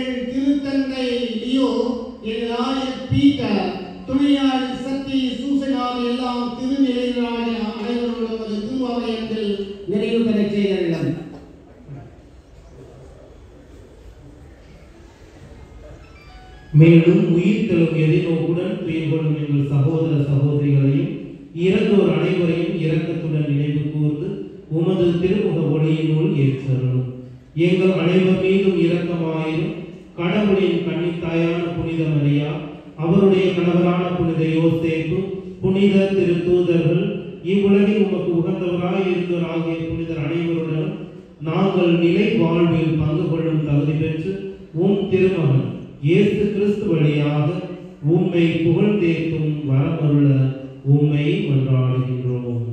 [SPEAKER 2] எங்கள் திருத்தந்தை லியோ, எங்கள் ஆயர் பீட்டர், துணையாளர் சக்தி சூசனாக எல்லாம் திருநிலையிலான அனைவரோடு திருவாலயத்தில் நிறைவு பெறச் செய்தனர்.
[SPEAKER 5] மேலும் உயிர்த்தெழும் எதிர்நோக்குடன் துயில் கொள்ளும் எங்கள் சகோதர சகோதரிகளையும் இறந்தோர் அனைவரையும் இரக்கத்துடன் நினைவு கூர்ந்து உமது திருமுக ஒளியினுள் ஏற்றருளும். எங்கள் அனைவர் மீதும் இரக்கமாயிரும். கடவுளின் கன்னித்தாயான புனித மரியா, அவருடைய கணவரான புனித யோசேப்பு, புனித திருத்தூதர்கள், இவ்வுலகில் உமக்கு உகந்தவராய் இருந்தவராகிய புனிதர் அனைவருடன் நாங்கள் நிலை வாழ்வில் பங்கு கொள்ளும் தகுதி பெற்று உம் திருமகன் இயேசு கிறிஸ்து வழியாக உம்மை புகழ்ந்தேற்றும் வரமருள உம்மை மன்றாடுகின்றோம்.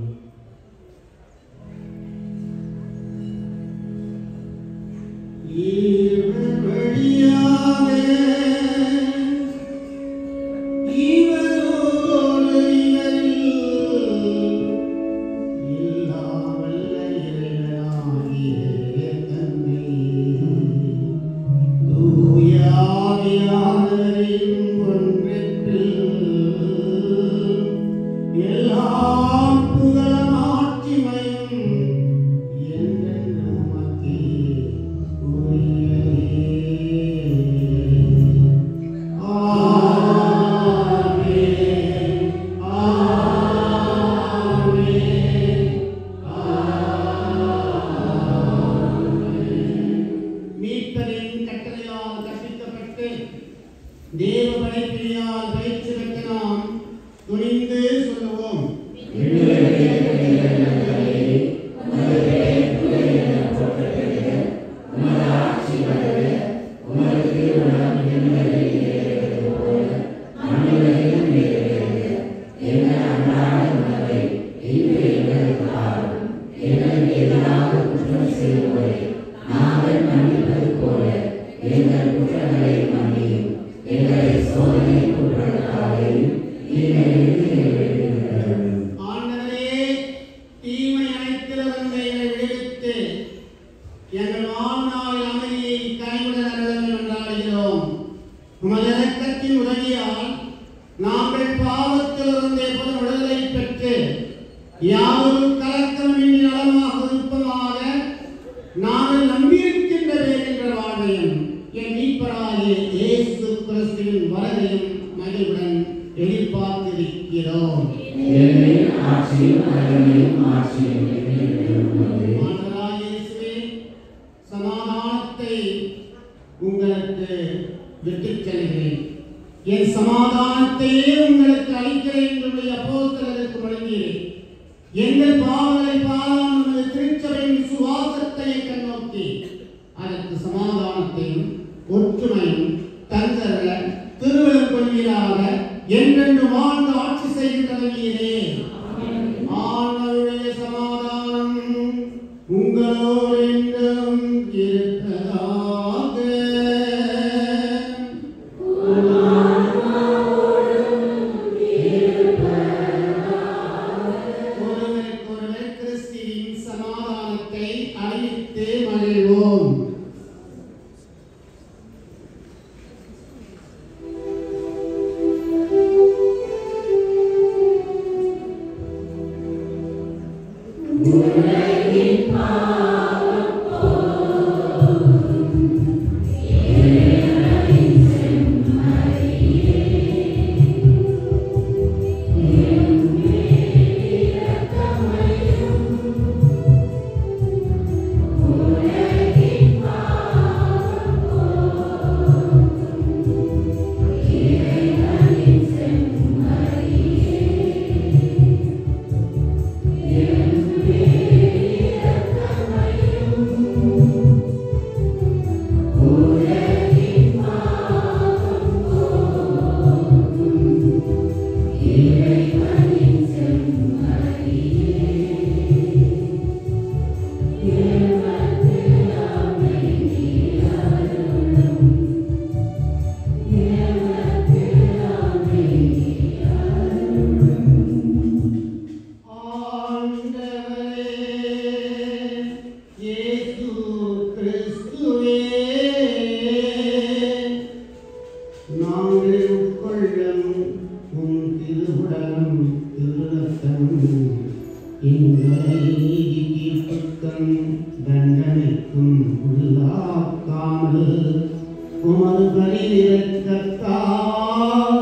[SPEAKER 2] உணரி இரத்தத்தால்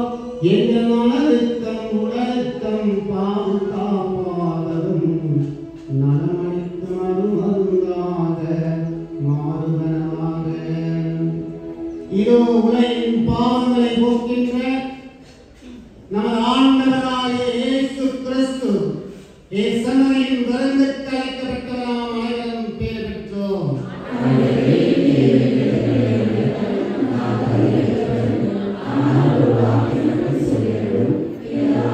[SPEAKER 2] எங்கள் மனதுக்கம் உடலுக்கம் பாதுகாப்பாகவும் நலமளிக்கும் அருமருந்தாக மாறுவனவாக. இதோ உலகின் பாவங்களை போக்கின்ற நமது ஆண்டவராகிய இயேசு கிறிஸ்து இயேசுவின் விருந்துக்கு அழைக்கப்பட்டவராம் அனைவரும் பேர் பெற்றோம்.
[SPEAKER 4] Yeah.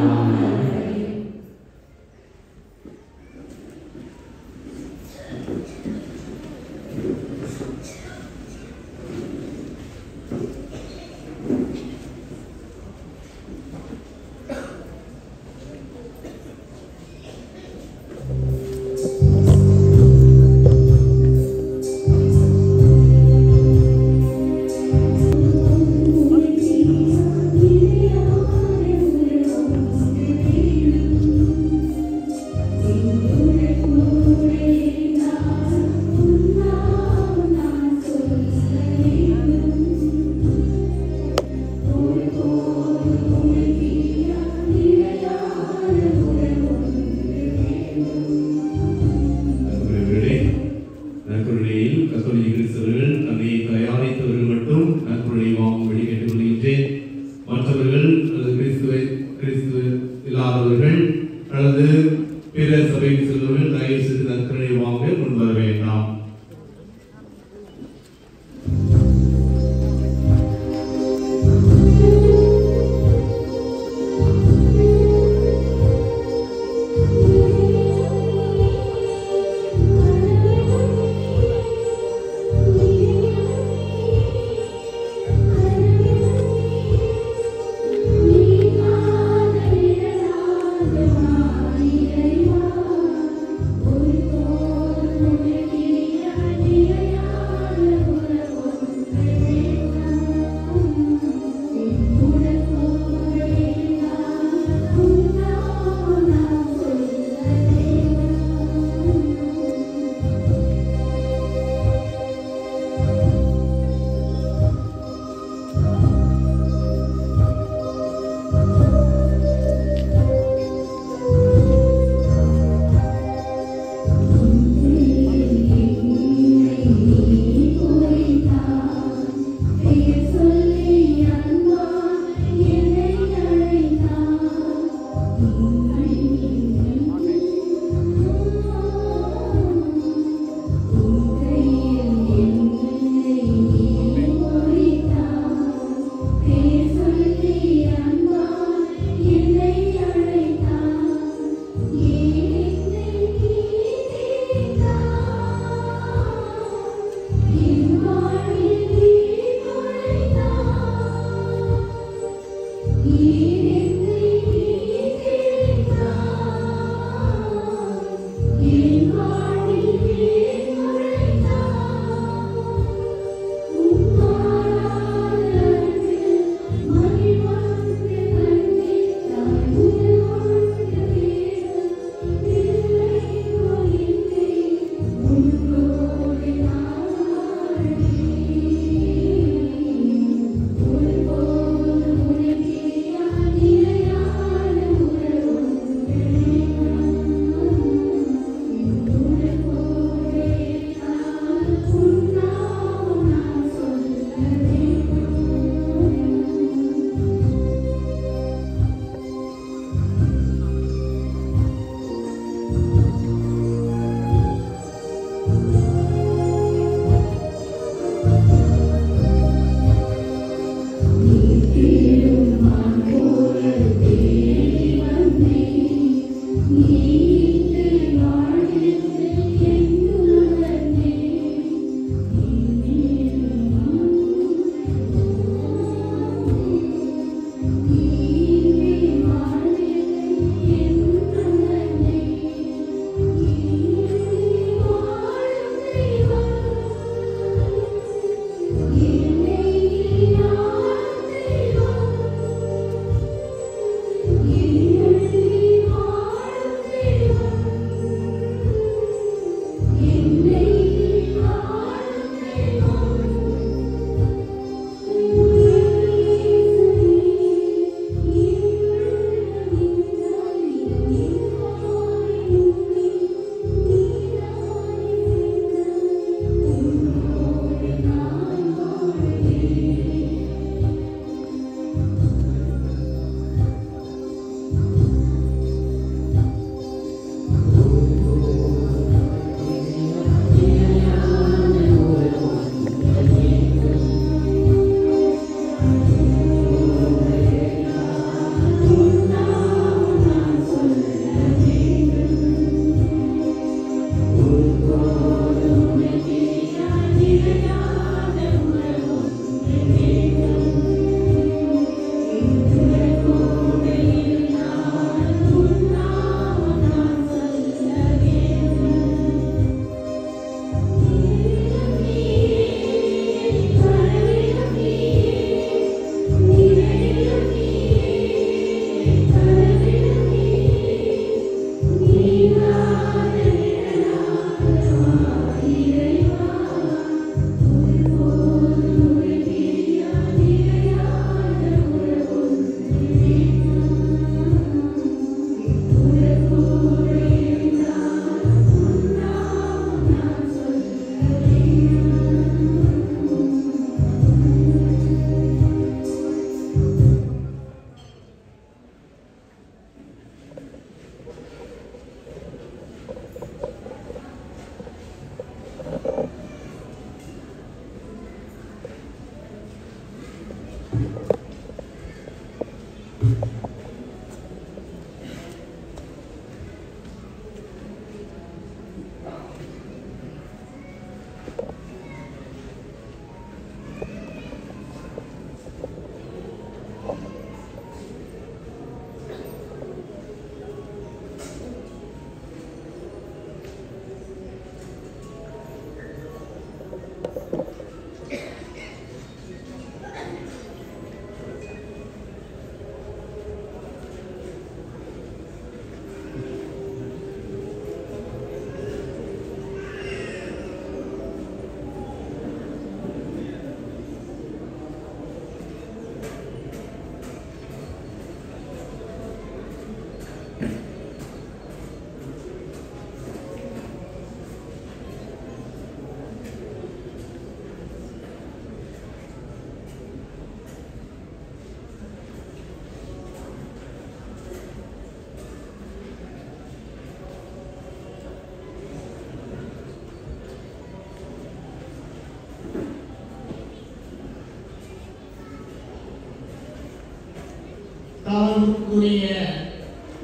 [SPEAKER 2] தவறுக்குரிய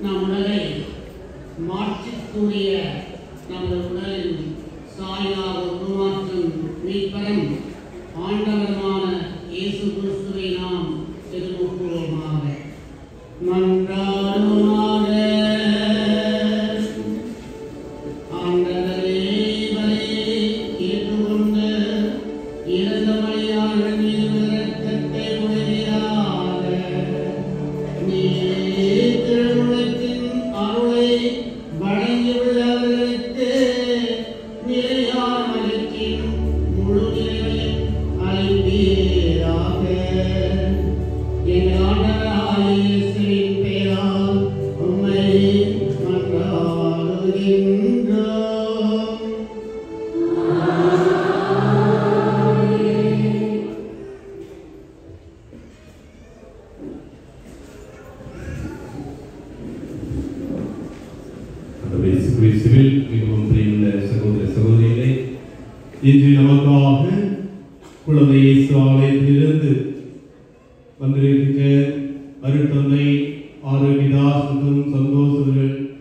[SPEAKER 2] நம் உடலை மாற்றிக்குரிய நமது உடலின் சாயலாக உருமாற்றும் மீட்பரும் ஆண்டவருமான இயேசு கிறிஸ்துவை நாம் திருமுகமாக மன்றாடுவோமாக. ஆண்டவரே, இவரை ஏற்றுக்கொண்டு இறந்த மரியாள் மீது இரக்கத்தை பொழிவீராக. நீர் திருவுலகின் அருளை வழங்கியுள்ளவர்களுக்கு நிலையான மகிழ்ச்சியின் முழு நிறைவையும் அளிப்பீராக. எங்கள் ஆண்டவராகிய இயேசுவின் பெயரால் உம்மை மன்றாடுகின்றோம்.
[SPEAKER 1] கிறிஸ்துவில் மிகவும் பிரியமுள்ள சகோதர சகோதரிகளே, இன்று நமக்காக குழந்தை இயேசு ஆலயத்திலிருந்து வந்திருக்கின்ற அருட்தந்தை ஆரோக்கியதாஸ் மற்றும் சந்தோஷ்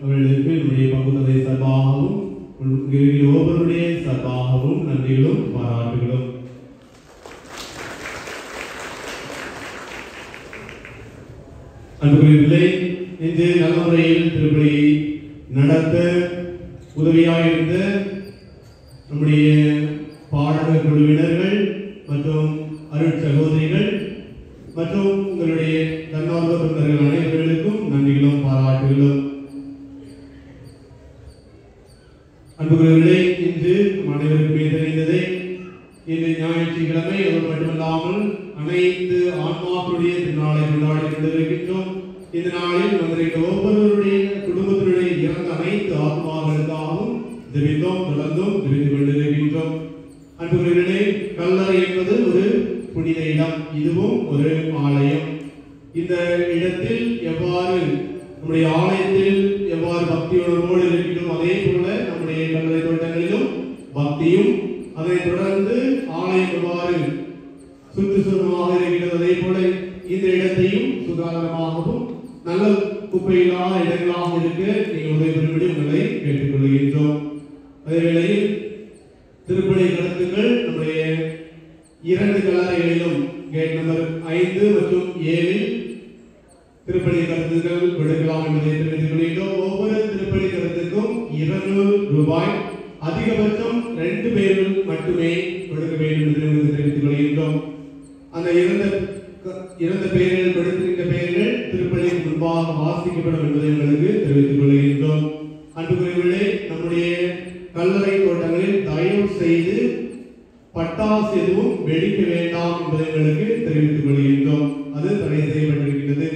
[SPEAKER 1] அவர்களுக்கு நம்முடைய பங்குத்தந்தை சார்பாகவும் ஒவ்வொருடைய சார்பாகவும் நன்றிகளும் பாராட்டுகளும். அன்புக்குரியவர்களே, இன்று நல்ல முறையில் திருப்பலி நடத்த உதவியாக இருந்த நம்முடைய பாடக குழுவினர்கள் மற்றும் அருட் சகோதரிகள் மற்றும் உங்களுடைய தன்னார்வ தொண்டர்கள் அனைவர்களுக்கும் நன்றிகளும் பாராட்டுகளும். அன்புக்குரியவர்களே, இன்று அனைவருக்குமே தெரிந்ததே இன்று ஞாயிற்றுக்கிழமை. அது மட்டுமல்லாமல் அனைத்து ஆன்மாக்களுடைய திருநாளை கொண்டாடி கொண்டிருக்கின்றோம். இந்த நாளில் வந்திருக்கிற ஒவ்வொருவருடைய குடும்பத்தினுடைய இறந்த அனைத்து ஆத்மாக்களுக்காகவும் ஜெபித்தோம், தொடர்ந்தும் ஜெபித்துக் கொண்டிருக்கின்றோம். அன்புக்குரியவர்களே, கல்லறை என்பது ஒரு புனித இடம், இதுவும் ஒரு ஆலயம். இந்த இடத்தில் எவ்வாறு நம்முடைய ஆலயத்தில் எவ்வாறு பக்தி உணர்வோடு இருக்கிறோம், அதே போல நம்முடைய கல்லறை தோட்டங்களிலும் பக்தியும், அதை தொடர்ந்து ஆலயம் எவ்வாறு சுற்றுச்சூழலாக இருக்கிறது, அதே போல இந்த இடத்தையும் சுகாதாரமாகவும் நல்ல குப்பையில்லாத இடங்களாக இருக்க நீங்கள் உதவி பெறும்படி உங்களை கேட்டுக்கொள்கின்றோம். அதே வேளையில் திருப்பலி கருத்துக்கள் நம்முடைய 2 கல்லறைகளிலும் கேட் நம்பர் 5 மற்றும் 7 திருப்பலி கருத்துக்கள் கொடுக்கலாம் என்பதை தெரிவித்துக் கொள்கின்றோம். ஒவ்வொரு திருப்பலி கருத்துக்கும் 200 ரூபாய், அதிகபட்சம் 2 பேர்கள் மட்டுமே கொடுக்க வேண்டும் என்று தெரிவித்துக் கொள்கின்றோம். அந்த இறந்த பெயர்கள் கொடுத்திருக்கின்ற பெயர்கள் திருப்பலிக்கு முன்பாக வாசிக்கப்படும் என்பதை உங்களுக்கு தெரிவித்துக் கொள்கின்றோம். அன்புக்குரியவர்களே, நம்முடைய கல்லறை தோட்டங்களில் தயவு செய்து பட்டாசு எதுவும் வெடிக்க வேண்டாம் என்பதை உங்களுக்கு தெரிவித்துக் கொள்கின்றோம். அது தடை செய்யப்பட்டிருக்கிறது.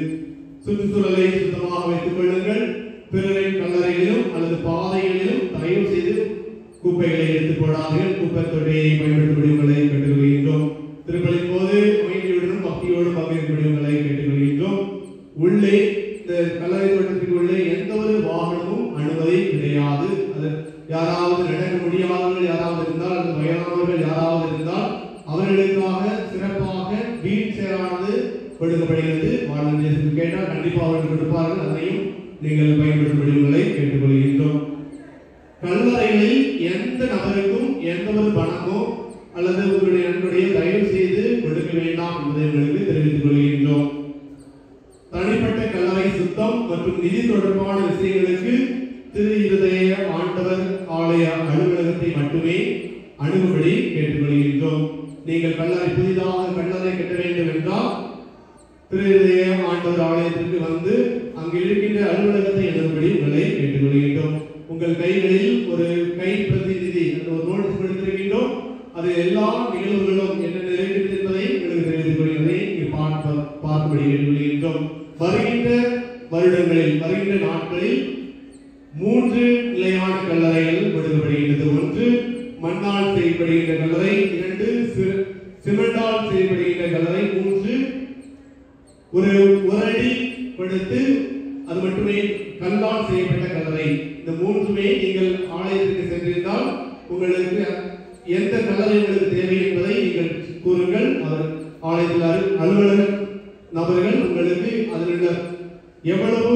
[SPEAKER 1] சுற்றுச்சூழலை சுத்தமாக வைத்துக் கொள்ளுங்கள். பிறரின் கல்லறைகளிலும் அல்லது பாதைகளிலும் தயவு செய்து குப்பைகளை எடுத்துக் போடாதீர்கள். குப்பை தொட்டியை பயன்படுத்தக்கூடிய உங்களை கேட்டுக்கொள்கின்றோம். திருப்பலி போது அமைதியுடனும் பக்தியோடும் பங்கேற்கக்கூடிய உங்களை கேட்டுக்கொள்கின்றோம். உள்ளே இந்த கல்லறை தோட்டத்திற்கு உள்ளே எந்த ஒரு வாகனமும் அனுமதி கிடையாது. அது யாராவது நடக்க முடியாதவர்கள் யாராவது இருந்தால், அல்லது வயதானவர்கள் யாராவது இருந்தால் அவர்களுக்காக சிறப்பாக வீல் சேரானது கொடுக்கப்படுகிறது. வாலண்டியர்ஸுக்கு கேட்டால் கண்டிப்பாக அவர்கள் கொடுப்பார்கள். அதையும் நீங்கள் பயன்படுத்தக்கூடிய உங்களை கேட்டுக்கொள்கின்றோம். கல்லறைகளில் எந்த நபருக்கும் எந்த ஒரு பணமோ அல்லது உங்களுடைய நண்பருடைய தயவு செய்து கொடுக்க வேண்டாம் என்பதை உங்களுக்கு தெரிவித்துக் கொள்கின்றோம். தனிப்பட்ட கல்லறை சுத்தம் மற்றும் நிதி தொடர்பான விஷயங்களுக்கு திரு இருதய ஆண்டவர் ஆலய அலுவலகத்தை மட்டுமே அணுகும்படி கேட்டுக்கொள்கின்றோம். நீங்கள் புதிதாக கல்லறை கட்ட வேண்டும் என்றால் திரு இருதய ஆண்டவர் ஆலயத்திற்கு வந்து அங்கு இருக்கின்ற அலுவலகத்தை அணுகும்படி உங்களை கேட்டுக்கொள்கின்றோம். உங்கள் கைகளில் ஒரு கை பிரதிநிதி ஒரு நோட்டீஸ் கொடுத்திருக்கின்றோம். அது எல்லா நிகழ்வுகளும் என்னென்ன இருக்கிறது என்பதை உங்களுக்கு தெரிவித்துக் கொள்கிறதை பார்க்கும்படி கேட்டுக்கொள்கின்றோம். வருகின்ற வருடங்களில் வருகின்ற நாட்களில் 3 நிலையான கல்லறைகள் கொடுக்கப்படுகின்றது. 1 மண்ணால் செய்யப்படுகின்ற கல்லறை, 2 சிமெண்டால் செய்யப்படுகின்ற கல்லறை, 3 ஒரு அடி கொடுத்து அது மட்டுமே கல்லால் செய்யப்பட்ட கல்லறை. இந்த 3மே நீங்கள் ஆலயத்திற்கு சென்றிருந்தால் உங்களுக்கு எந்த கல்லறை உங்களுக்கு தேவை என்பதை நீங்கள் கூறுங்கள். அவர் ஆலயத்தில் அலுவலக நபர்கள் உங்களுக்கு அதில் உள்ள எவ்வளவு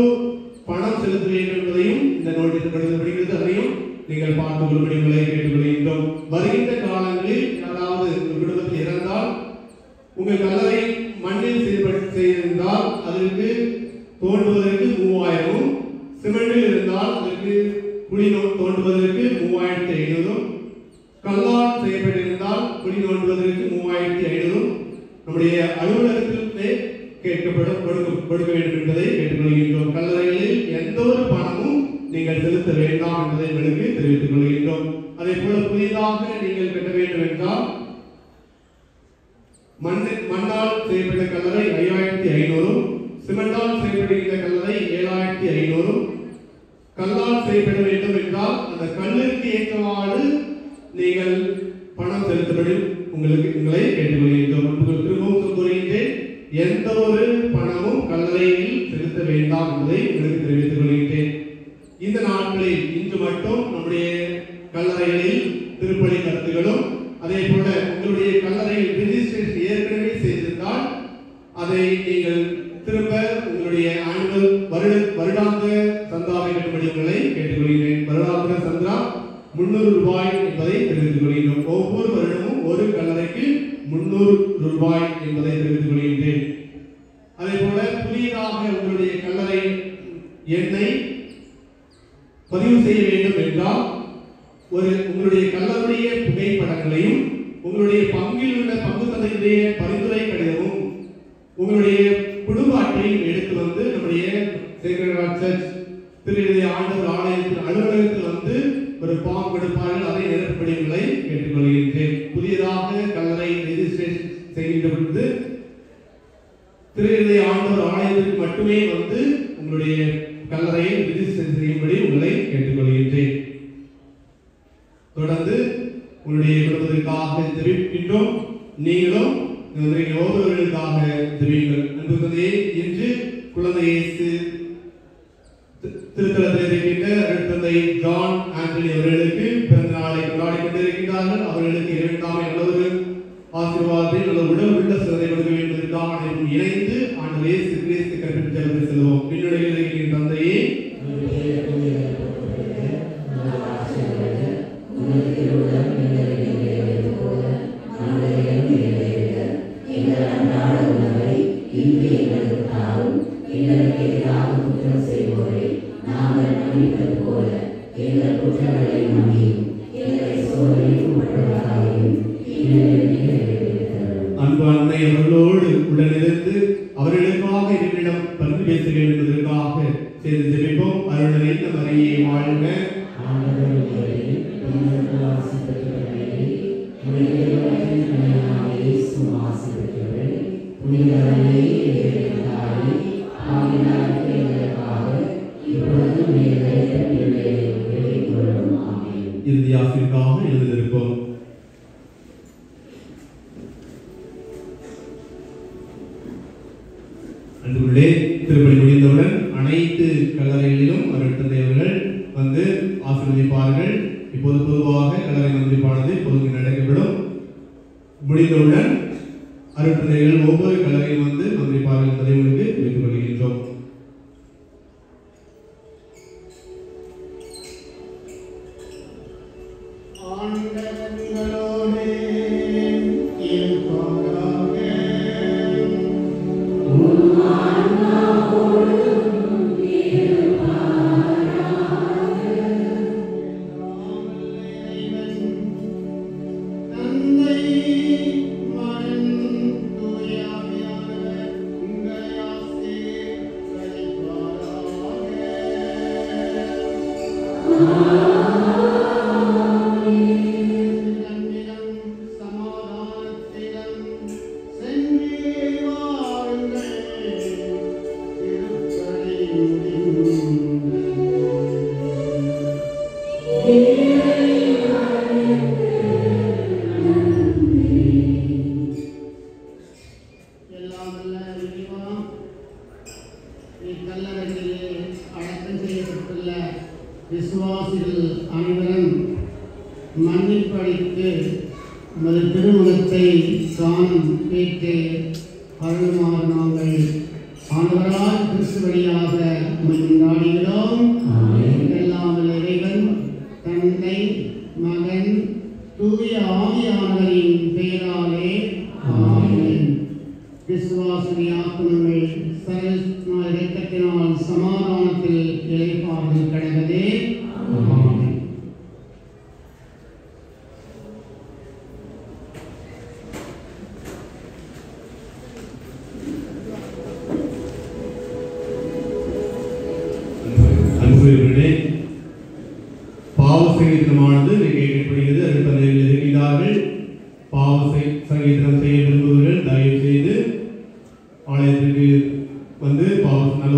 [SPEAKER 1] பணம் செலுத்த வேண்டும் என்பதையும் இந்த நோட்டீஸ் படிக்கிறது, அதையும் நீங்கள் பார்த்துக் கொள்ளும்படி உங்களை கேட்டுக்கொள்கின்றோம். வருகின்ற காலங்களில் யாராவது ஒரு குடும்பத்தில் இறந்தால் உங்கள் கல்லறை மண்ணில் செய்திருந்தால் அதற்கு தோண்டுவதற்கு 3000, சிமெண்டில் இருந்தால் அதற்கு குழி தோண்டுவதற்கு 3500, கல்லால் செய்யப்பட்டிருந்தால் குழி தோண்டுவதற்கு 3500 நம்முடைய அலுவலகத்திலே கொடுக்க வேண்டும் என்பதை கேட்டுக்கொள்கின்றோம். கல்லறைகளில் எந்த ஒரு பணமும் நீங்கள் செலுத்த வேண்டாம் என்பதை உங்களுக்கு தெரிவித்துக் கொள்கின்றோம். அதே போல புதிதாக நீங்கள் கட்ட வேண்டும் என்றால் மண்ணால் செய்யப்பட்ட கல்லறை 5500, சிமெண்டால் செய்யப்படுகின்ற கல்லறை 7500, கல்லால் செய்யப்பட வேண்டும் என்றால் அந்த கல்லுக்கு ஏற்றவாறு நீங்கள் பணம் செலுத்தப்படி உங்களை கேட்டுக்கொள்கின்றோம். திரும்பவும் கூறுகின்றேன், எந்த ஒரு பணமும் கல்லறையில் செலுத்த வேண்டாம் என்பதை உங்களுக்கு தெரிவித்துக் கொள்கின்றேன். இந்த நாட்களில் இன்று மட்டும் நம்முடைய கல்லறைகளில் திருப்பலி கருத்துகளும் அதே போல உங்களுடைய கல்லறையில் ரெஜிஸ்ட்ரேஷன் ஏற்கனவே செய்திருந்தால் அதை நீங்கள் திரும்ப உங்களுடைய ஆனுவல் வருடாந்திர சந்தாவை கட்டும்படி உங்களை கேட்டுக்கொள்கிறேன். வருடாந்திர சந்தா 300 ரூபாய் என்பதை தெரிவித்துக் கொள்கிறோம். ஒவ்வொரு வருடமும் ஒரு கல்லறைக்கு 300 ரூபாய் என்பதை தெரிவித்துக் கொள்கின்றேன். அதே போல புதியதாக உங்களுடைய கல்லறை எண்ணை பதிவு செய்ய வேண்டும் என்றால் உங்களுடைய கல்லறைய புகைப்படங்களையும் உங்களுடைய பங்கில் உள்ள பங்கு தந்தையுடைய பரிந்துரை கடிதமும் உங்களுடைய குடும்ப அட்டையும் எடுத்து வந்து நம்முடைய சேக்ரட் சர்ச் திரு ஆண்டவர் ஆலயத்தின் அலுவலகத்தில் வந்து ஒரு ஃபார்ம் கொடுப்பார்கள், அதை நிரப்படி உங்களை கேட்டுக்கொள்கின்றேன். புதியதாக கல்லறை ரெஜிஸ்ட்ரேஷன் செய்கின்ற பொழுது திரு ஆண்டவர் ஆலயத்திற்கு மட்டுமே வந்து உங்களுடைய கல்லறையை ரெஜிஸ்டர் செய்யும்படி உங்களை கேட்டுக்கொள்கின்றேன். தொடர்ந்து உங்களுடைய குடும்பத்திற்காக ஜெபிக்கின்றோம். நீங்களும் ஒவ்வொருவர்களுக்காக ஜெபியுங்கள். அன்பு தந்தையே, இன்று குழந்தை இயேசு திருத்தலத்தில் இருக்கின்ற அருட்தந்தை ஜான் ஆண்டனி அவர்களுக்கு பிறந்த நாளை கொண்டாடி கொண்டிருக்கிறார்கள். அவர்களுக்கு இரண்டாமை நல்ல ஒரு ஆசீர்வாதத்தை நல்ல உடல் உள்ள சிறதை கொடுக்க வேண்டுவதற்காக அனைவரும் இணைந்து ஆண்டவர் இயேசு கிறிஸ்து கற்பித்து ஜெபத்தில் செல்வோம். பின்னுடைய இருக்கின்ற தந்தையே, அன்பு அன்னை அவர்களோடு உடனிருந்து அவர்களுக்காக என்னிடம் பங்கு பேச வேண்டும் என்பதற்காக சேர்ந்து ஜெபிப்போம். அருள் நிறைந்த மரியே வாழ்க, இறுதியாசிற்காக எழுதியிருப்போம். அன்புள்ளே, திருப்பலி முடிந்தவுடன் அனைத்து கல்லறைகளிலும் அருட்தந்தை அவர்கள் வந்து ஆசீர்வதிப்பார்கள். இப்போது பொதுவாக கல்லறை மந்திரிப்பானது பொதுவாக நடக்கப்படும். முடிந்தவுடன் அருட்தந்தைகள் ஒவ்வொரு கல்லறையும் வந்து மந்திரிப்பார்கள் என்பதை உங்களுக்கு தெரிவித்துக் கொள்கின்றோம்.
[SPEAKER 2] விசுவாசிகள் அனைவரும் மண்ணில் படித்து நமது திருமுகத்தை காணும் கேட்டு அருளுமாறு நாங்கள் ஆண்டவரால் கிறிஸ்து வழியாக கொண்டாடுகிறோம். எல்லாம் வல்ல இறைவன் தந்தை மகன் தூய ஆவியானவரின் பெயராலே ஆமென். விசுவாசனை ஆத்மங்கள் சர்வ இரக்கத்தினால் சமாதானத்தில் இளைப்பாறுதல் கடவுளே ஆமென்.
[SPEAKER 1] அன்புக்குரியவர்களே, பாவ சங்கீதமானது கேட்கப்படுகிறது. அருட்தந்தைகள் எதிர்க்கிறார்கள். பாவ சங்கீதம் செய்ய விரும்புவர்கள் தயவு செய்து ஆலயத்திற்கு வந்து நல்ல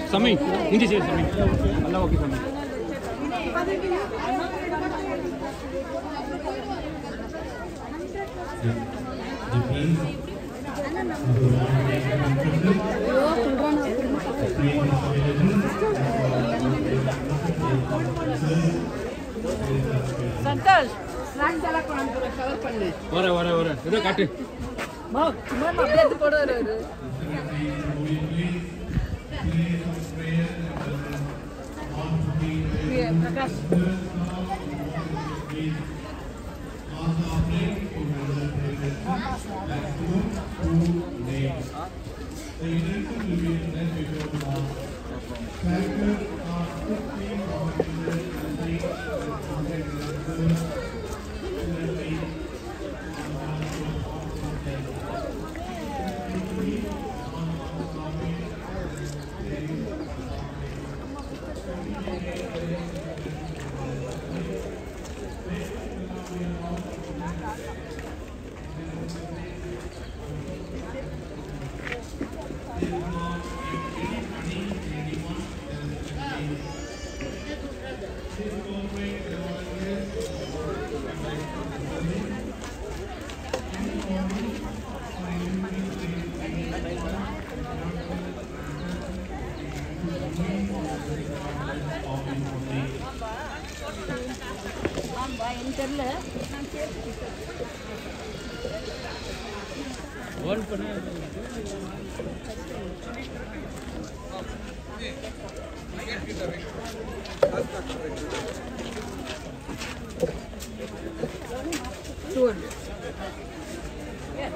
[SPEAKER 7] Sami, hindi siya Sami. Allah okay Sami.
[SPEAKER 8] Santosh, snacks alla con anche cover panne.
[SPEAKER 7] Vara. Ido katte.
[SPEAKER 8] Ma, mama bed podaru. Yeah, Prakash.
[SPEAKER 7] One பண்ணு.
[SPEAKER 8] Sure. Yeah.